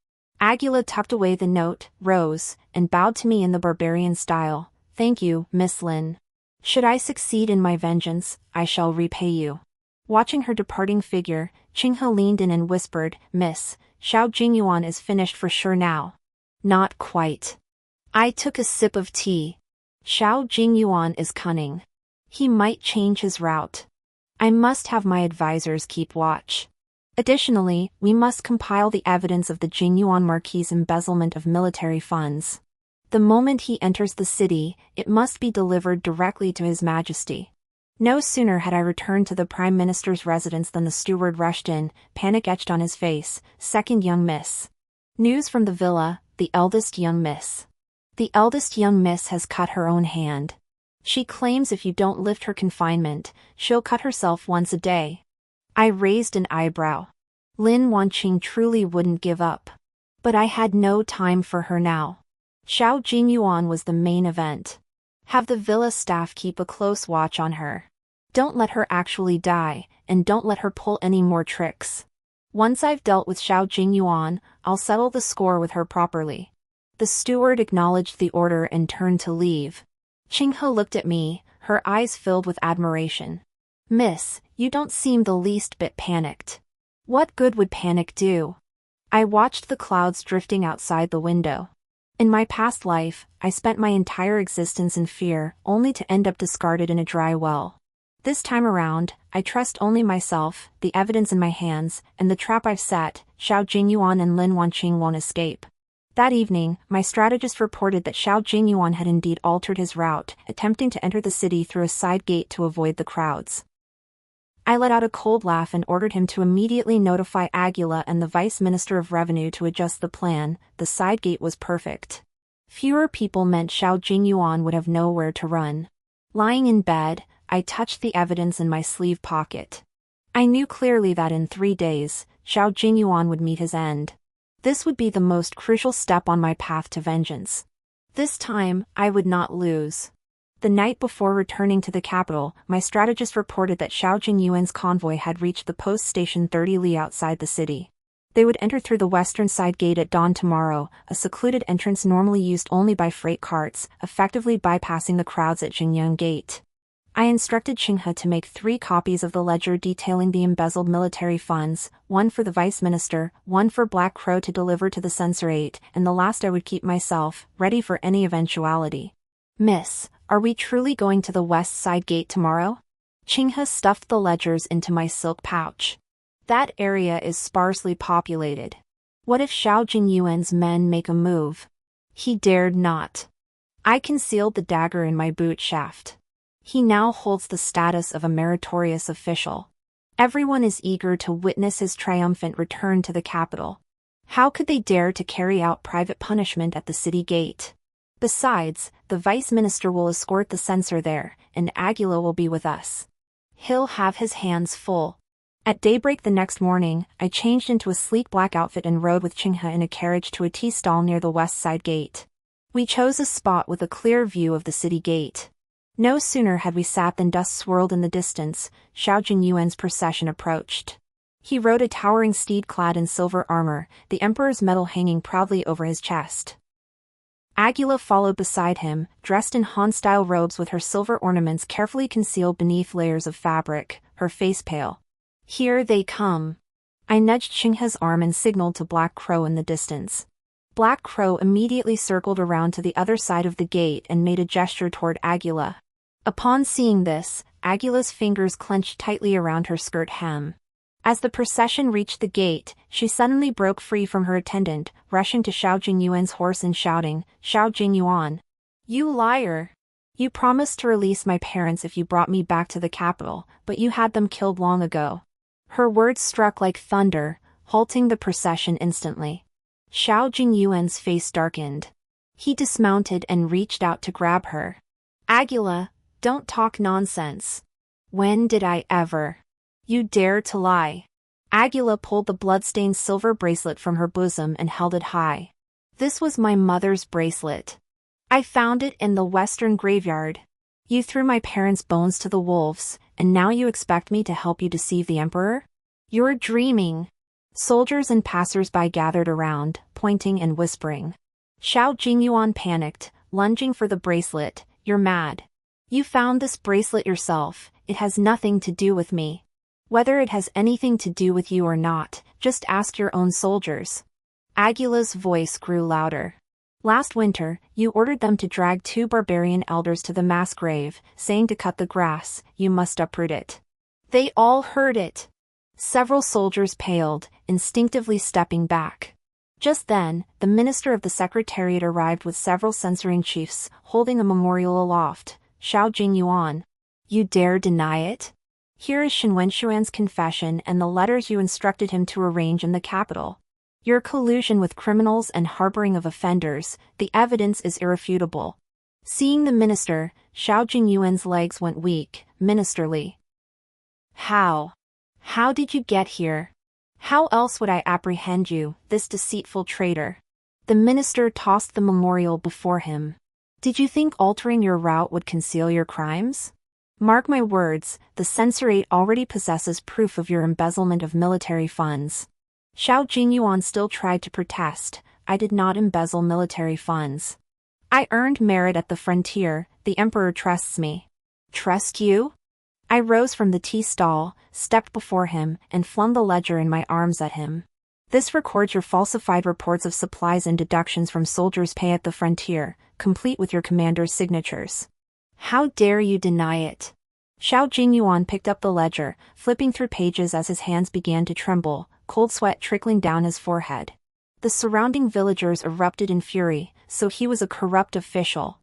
Aguila tucked away the note, rose, and bowed to me in the barbarian style. Thank you, Miss Lin. Should I succeed in my vengeance, I shall repay you. Watching her departing figure, Qinghe leaned in and whispered, Miss, Xiao Jingyuan is finished for sure now. Not quite. I took a sip of tea. Xiao Jingyuan is cunning. He might change his route. I must have my advisors keep watch. Additionally, we must compile the evidence of the Jingyuan Marquis' embezzlement of military funds. The moment he enters the city, it must be delivered directly to His Majesty. No sooner had I returned to the Prime Minister's residence than the steward rushed in, panic etched on his face. Second young miss. News from the villa, the eldest young miss. The eldest young miss has cut her own hand. She claims if you don't lift her confinement, she'll cut herself once a day. I raised an eyebrow. Lin Wanqing truly wouldn't give up. But I had no time for her now. Xiao Jingyuan was the main event. Have the villa staff keep a close watch on her. Don't let her actually die, and don't let her pull any more tricks. Once I've dealt with Xiao Jingyuan, I'll settle the score with her properly. The steward acknowledged the order and turned to leave. Qinghe looked at me, her eyes filled with admiration. Miss, you don't seem the least bit panicked. What good would panic do? I watched the clouds drifting outside the window. In my past life, I spent my entire existence in fear, only to end up discarded in a dry well. This time around, I trust only myself, the evidence in my hands, and the trap I've set. Xiao Jingyuan and Lin Wanqing won't escape. That evening, my strategist reported that Xiao Jingyuan had indeed altered his route, attempting to enter the city through a side gate to avoid the crowds. I let out a cold laugh and ordered him to immediately notify Aguila and the Vice Minister of Revenue to adjust the plan. The side gate was perfect. Fewer people meant Xiao Jingyuan would have nowhere to run. Lying in bed, I touched the evidence in my sleeve pocket. I knew clearly that in 3 days, Xiao Jingyuan would meet his end. This would be the most crucial step on my path to vengeance. This time, I would not lose. The night before returning to the capital, my strategist reported that Xiao Jingyuan's convoy had reached the post station 30 li outside the city. They would enter through the western side gate at dawn tomorrow, a secluded entrance normally used only by freight carts, effectively bypassing the crowds at Xingyang Gate. I instructed Qinghe to make 3 copies of the ledger detailing the embezzled military funds, 1 for the vice minister, 1 for Black Crow to deliver to the censorate, and the last I would keep myself, ready for any eventuality. Miss, are we truly going to the west side gate tomorrow? Qinghe stuffed the ledgers into my silk pouch. That area is sparsely populated. What if Xiao Jingyuan's men make a move? He dared not. I concealed the dagger in my boot shaft. He now holds the status of a meritorious official. Everyone is eager to witness his triumphant return to the capital. How could they dare to carry out private punishment at the city gate? Besides, the vice minister will escort the censor there, and Aguila will be with us. He'll have his hands full. At daybreak the next morning, I changed into a sleek black outfit and rode with Qinghe in a carriage to a tea stall near the west side gate. We chose a spot with a clear view of the city gate. No sooner had we sat than dust swirled in the distance. Xiao Jingyuan's procession approached. He rode a towering steed clad in silver armor, the emperor's medal hanging proudly over his chest. Aguila followed beside him, dressed in Han-style robes with her silver ornaments carefully concealed beneath layers of fabric, her face pale. Here they come. I nudged Xinghe's arm and signaled to Black Crow in the distance. Black Crow immediately circled around to the other side of the gate and made a gesture toward Agula. Upon seeing this, Agula's fingers clenched tightly around her skirt hem. As the procession reached the gate, she suddenly broke free from her attendant, rushing to Xiao Jingyuan's horse and shouting, "Xiao Jingyuan! You liar! You promised to release my parents if you brought me back to the capital, but you had them killed long ago." Her words struck like thunder, halting the procession instantly. Xiao Jingyuan's face darkened. He dismounted and reached out to grab her. "Agula, don't talk nonsense. When did I ever? You dare to lie." Agula pulled the bloodstained silver bracelet from her bosom and held it high. "This was my mother's bracelet. I found it in the western graveyard. You threw my parents' bones to the wolves, and now you expect me to help you deceive the emperor? You're dreaming." Soldiers and passers-by gathered around, pointing and whispering. Xiao Jingyuan panicked, lunging for the bracelet. "You're mad. You found this bracelet yourself. It has nothing to do with me. Whether it has anything to do with you or not, just ask your own soldiers." Agula's voice grew louder. "Last winter, you ordered them to drag 2 barbarian elders to the mass grave, saying to cut the grass, you must uproot it. They all heard it." Several soldiers paled, instinctively stepping back. Just then, the minister of the secretariat arrived with several censoring chiefs, holding a memorial aloft. "Xiao Jingyuan. You dare deny it? Here is Shen Wenshuan's confession and the letters you instructed him to arrange in the capital. Your collusion with criminals and harboring of offenders, the evidence is irrefutable." Seeing the minister, Xiao Jingyuan's legs went weak, ministerly. How did you get here? How else would I apprehend you, this deceitful traitor?" The minister tossed the memorial before him. "Did you think altering your route would conceal your crimes? Mark my words, the censorate already possesses proof of your embezzlement of military funds." Xiao Jingyuan still tried to protest. "I did not embezzle military funds. I earned merit at the frontier, the emperor trusts me." "Trust you?" I rose from the tea stall, stepped before him, and flung the ledger in my arms at him. "This records your falsified reports of supplies and deductions from soldiers' pay at the frontier, complete with your commander's signatures. How dare you deny it?" Xiao Jingyuan picked up the ledger, flipping through pages as his hands began to tremble, cold sweat trickling down his forehead. The surrounding villagers erupted in fury, so he was a corrupt official.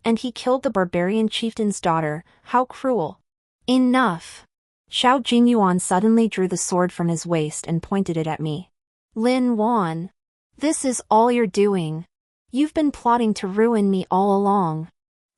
And he killed the barbarian chieftain's daughter, how cruel. "Enough!" Xiao Jingyuan suddenly drew the sword from his waist and pointed it at me. "Lin Wan. This is all you're doing. You've been plotting to ruin me all along."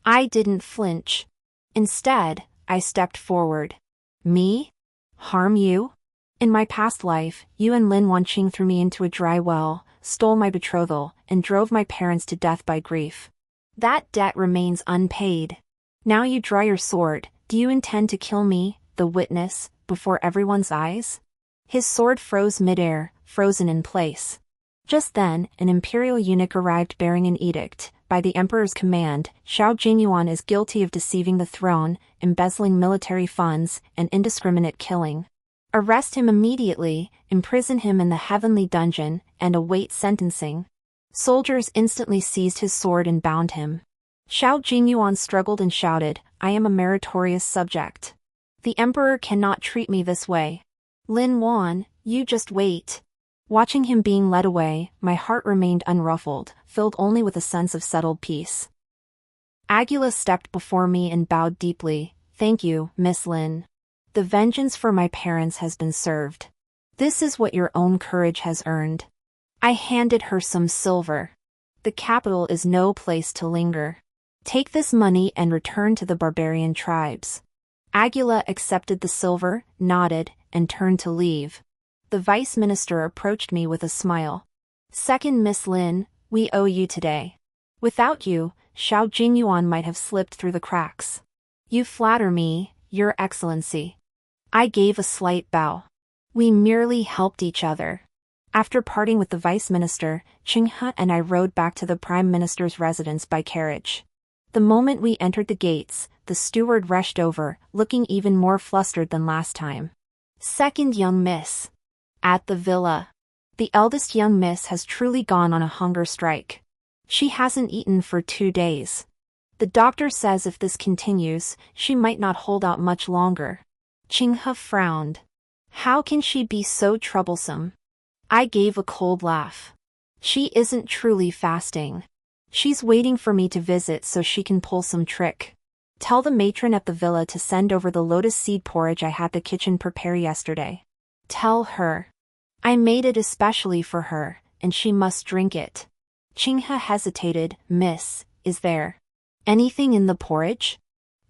I didn't flinch. Instead, I stepped forward. "Me? Harm you? In my past life, you and Lin Wanqing threw me into a dry well, stole my betrothal, and drove my parents to death by grief. That debt remains unpaid. Now you draw your sword. Do you intend to kill me, the witness, before everyone's eyes?" His sword froze midair, frozen in place. Just then, an imperial eunuch arrived bearing an edict. "By the emperor's command, Xiao Jingyuan is guilty of deceiving the throne, embezzling military funds, and indiscriminate killing. Arrest him immediately, imprison him in the heavenly dungeon, and await sentencing." Soldiers instantly seized his sword and bound him. Xiao Jingyuan struggled and shouted, "I am a meritorious subject. The emperor cannot treat me this way. Lin Wan, you just wait." Watching him being led away, my heart remained unruffled, filled only with a sense of settled peace. Agula stepped before me and bowed deeply. "Thank you, Miss Lin. The vengeance for my parents has been served. This is what your own courage has earned." I handed her some silver. "The capital is no place to linger. Take this money and return to the barbarian tribes." Agula accepted the silver, nodded, and turned to leave. The vice minister approached me with a smile. "Second Miss Lin, we owe you today. Without you, Xiao Jingyuan might have slipped through the cracks." "You flatter me, Your Excellency." I gave a slight bow. "We merely helped each other." After parting with the vice minister, Qinghe and I rode back to the prime minister's residence by carriage. The moment we entered the gates, the steward rushed over, looking even more flustered than last time. "Second young miss. At the villa. The eldest young miss has truly gone on a hunger strike. She hasn't eaten for 2 days. The doctor says if this continues, she might not hold out much longer. Qinghe frowned. How can she be so troublesome? I gave a cold laugh. She isn't truly fasting. She's waiting for me to visit so she can pull some trick. Tell the matron at the villa to send over the lotus seed porridge I had the kitchen prepare yesterday. Tell her. I made it especially for her, and she must drink it. Qinghe hesitated. Miss, is there anything in the porridge?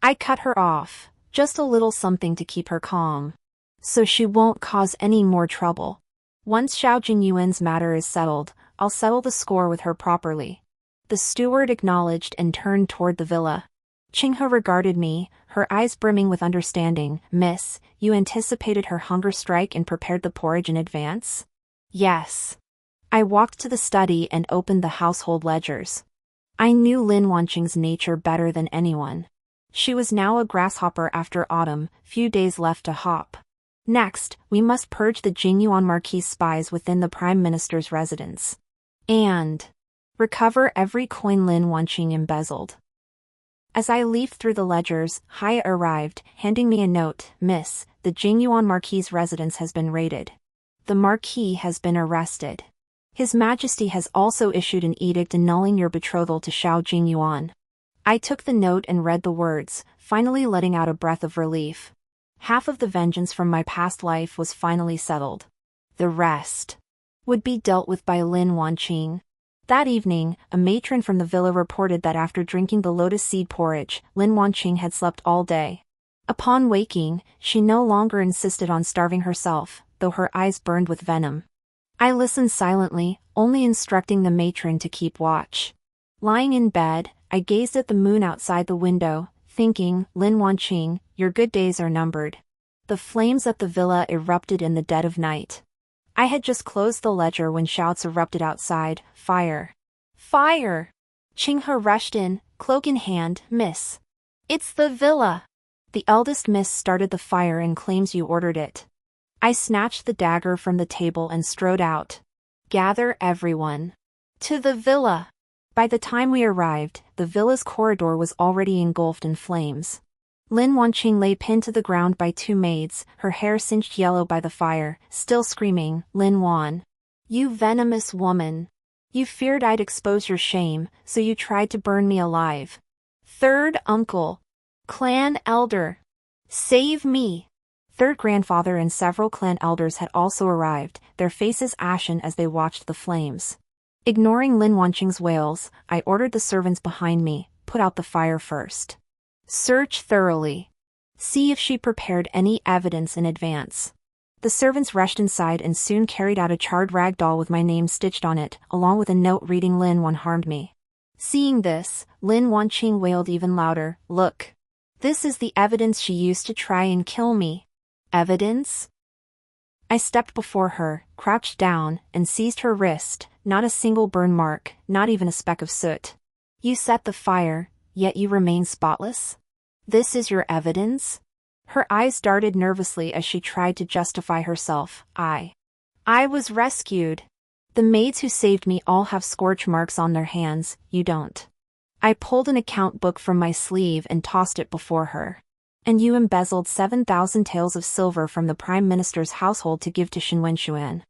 I cut her off, just a little something to keep her calm. So she won't cause any more trouble. Once Xiao Jingyuan's matter is settled, I'll settle the score with her properly. The steward acknowledged and turned toward the villa. Qinghe regarded me, her eyes brimming with understanding. Miss, you anticipated her hunger strike and prepared the porridge in advance? Yes. I walked to the study and opened the household ledgers. I knew Lin Wanqing's nature better than anyone. She was now a grasshopper after autumn, few days left to hop. Next, we must purge the Jingyuan Marquis spies within the Prime Minister's residence. And recover every coin Lin Wanqing embezzled. As I leafed through the ledgers, Haya arrived, handing me a note. Miss, the Jingyuan Marquis' residence has been raided. The Marquis has been arrested. His Majesty has also issued an edict annulling your betrothal to Xiao Jingyuan. I took the note and read the words, finally letting out a breath of relief. Half of the vengeance from my past life was finally settled. The rest would be dealt with by Lin Wanqing. That evening, a matron from the villa reported that after drinking the lotus seed porridge, Lin Wanqing had slept all day. Upon waking, she no longer insisted on starving herself, though her eyes burned with venom. I listened silently, only instructing the matron to keep watch. Lying in bed, I gazed at the moon outside the window, thinking, Lin Wanqing, your good days are numbered. The flames at the villa erupted in the dead of night. I had just closed the ledger when shouts erupted outside. Fire! Fire! Qinghe rushed in, cloak in hand. Miss. It's the villa. The eldest miss started the fire and claims you ordered it. I snatched the dagger from the table and strode out. Gather everyone. To the villa. By the time we arrived, the villa's corridor was already engulfed in flames. Lin Wanqing lay pinned to the ground by 2 maids, her hair singed yellow by the fire, still screaming, Lin Wan. You venomous woman. You feared I'd expose your shame, so you tried to burn me alive. Third uncle. Clan elder. Save me. Third grandfather and several clan elders had also arrived, their faces ashen as they watched the flames. Ignoring Lin Wanqing's wails, I ordered the servants behind me, put out the fire first. Search thoroughly. See if she prepared any evidence in advance. The servants rushed inside and soon carried out a charred rag doll with my name stitched on it, along with a note reading Lin Wan harmed me. Seeing this, Lin Wanqing wailed even louder, Look. This is the evidence she used to try and kill me. Evidence? I stepped before her, crouched down, and seized her wrist, not a single burn mark, not even a speck of soot. You set the fire, yet you remain spotless? This is your evidence? Her eyes darted nervously as she tried to justify herself. I was rescued. The maids who saved me all have scorch marks on their hands, you don't. I pulled an account book from my sleeve and tossed it before her. And you embezzled 7,000 taels of silver from the Prime Minister's household to give to Shenwenshuan.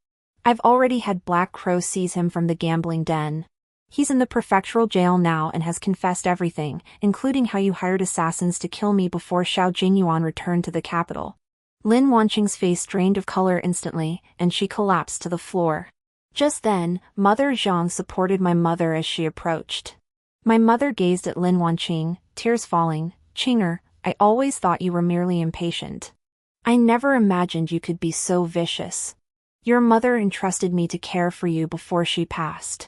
I've already had Black Crow seize him from the gambling den. He's in the prefectural jail now and has confessed everything, including how you hired assassins to kill me before Xiao Jingyuan returned to the capital. Lin Wanqing's face drained of color instantly, and she collapsed to the floor. Just then, Mother Zhang supported my mother as she approached. My mother gazed at Lin Wanqing, tears falling. Qing'er, I always thought you were merely impatient. I never imagined you could be so vicious. Your mother entrusted me to care for you before she passed.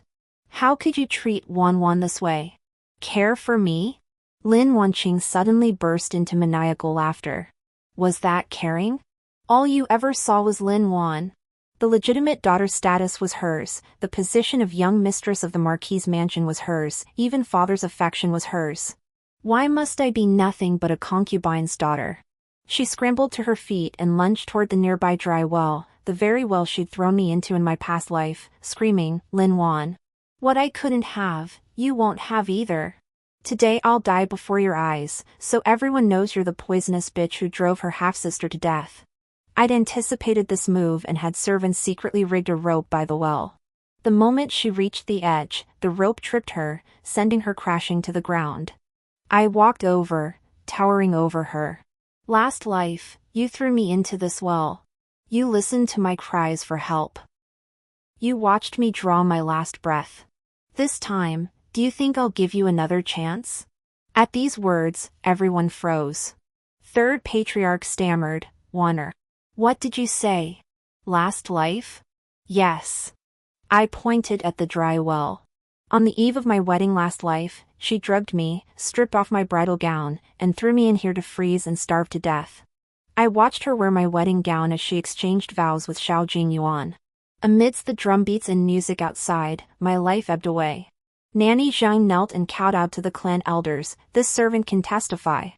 How could you treat Wan this way? Care for me? Lin Wanqing suddenly burst into maniacal laughter. Was that caring? All you ever saw was Lin Wan. The legitimate daughter status was hers, the position of young mistress of the Marquis' mansion was hers, even father's affection was hers. Why must I be nothing but a concubine's daughter? She scrambled to her feet and lunged toward the nearby dry well, the very well she'd thrown me into in my past life, screaming, "Lin Wan. What I couldn't have, you won't have either. Today I'll die before your eyes, so everyone knows you're the poisonous bitch who drove her half-sister to death." I'd anticipated this move and had servants secretly rigged a rope by the well. The moment she reached the edge, the rope tripped her, sending her crashing to the ground. I walked over, towering over her. "Last life, you threw me into this well. You listened to my cries for help. You watched me draw my last breath. This time, do you think I'll give you another chance?" At these words, everyone froze. Third patriarch stammered, "Wonner. What did you say? Last life?" "Yes." I pointed at the dry well. "On the eve of my wedding last life, she drugged me, stripped off my bridal gown, and threw me in here to freeze and starve to death. I watched her wear my wedding gown as she exchanged vows with Xiao Jingyuan. Amidst the drumbeats and music outside, my life ebbed away. Nanny Zhang knelt and kowtowed to the clan elders. This servant can testify.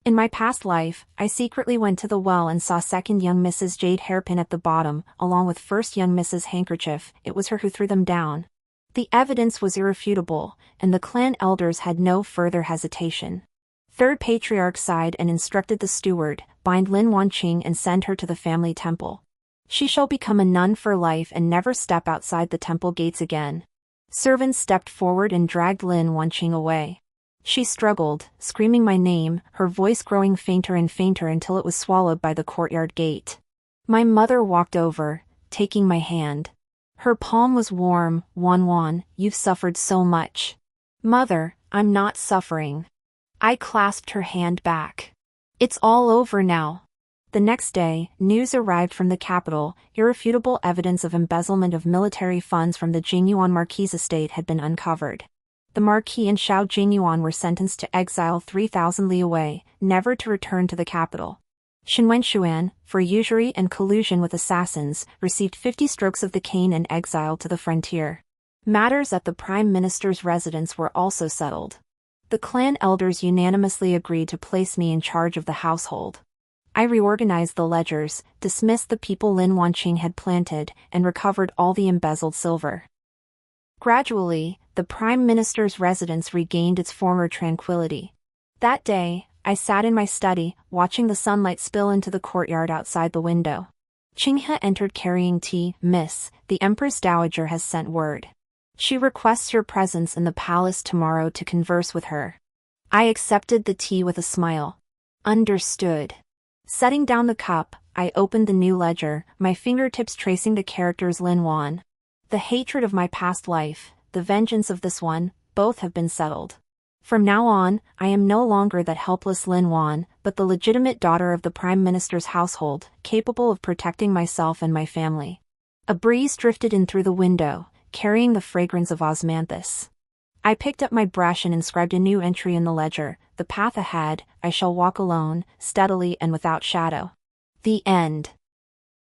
In my past life, I secretly went to the well and saw second young Mrs. Jade hairpin at the bottom, along with first young Mrs. Handkerchief. It was her who threw them down. The evidence was irrefutable, and the clan elders had no further hesitation. Third patriarch sighed and instructed the steward, "Bind Lin Wanqing and send her to the family temple. She shall become a nun for life and never step outside the temple gates again." Servants stepped forward and dragged Lin Wanqing away. She struggled, screaming my name, her voice growing fainter and fainter until it was swallowed by the courtyard gate. My mother walked over, taking my hand. Her palm was warm. "Wan, you've suffered so much." "Mother, I'm not suffering." I clasped her hand back. "It's all over now." The next day, news arrived from the capital. Irrefutable evidence of embezzlement of military funds from the Jingyuan Marquis estate had been uncovered. The Marquis and Xiao Jingyuan were sentenced to exile 3,000 li away, never to return to the capital. Shen Wenshuan, for usury and collusion with assassins, received 50 strokes of the cane and exiled to the frontier. Matters at the Prime Minister's residence were also settled. The clan elders unanimously agreed to place me in charge of the household. I reorganized the ledgers, dismissed the people Lin Wanqing had planted, and recovered all the embezzled silver. Gradually, the Prime Minister's residence regained its former tranquility. That day, I sat in my study, watching the sunlight spill into the courtyard outside the window. Qinghe entered carrying tea. "Miss, the Empress Dowager has sent word. She requests your presence in the palace tomorrow to converse with her." I accepted the tea with a smile. "Understood." Setting down the cup, I opened the new ledger, my fingertips tracing the characters Lin Wan. The hatred of my past life, the vengeance of this one, both have been settled. From now on, I am no longer that helpless Lin Wan, but the legitimate daughter of the Prime Minister's household, capable of protecting myself and my family. A breeze drifted in through the window, carrying the fragrance of osmanthus. I picked up my brush and inscribed a new entry in the ledger. "The path ahead, I shall walk alone, steadily and without shadow." The end.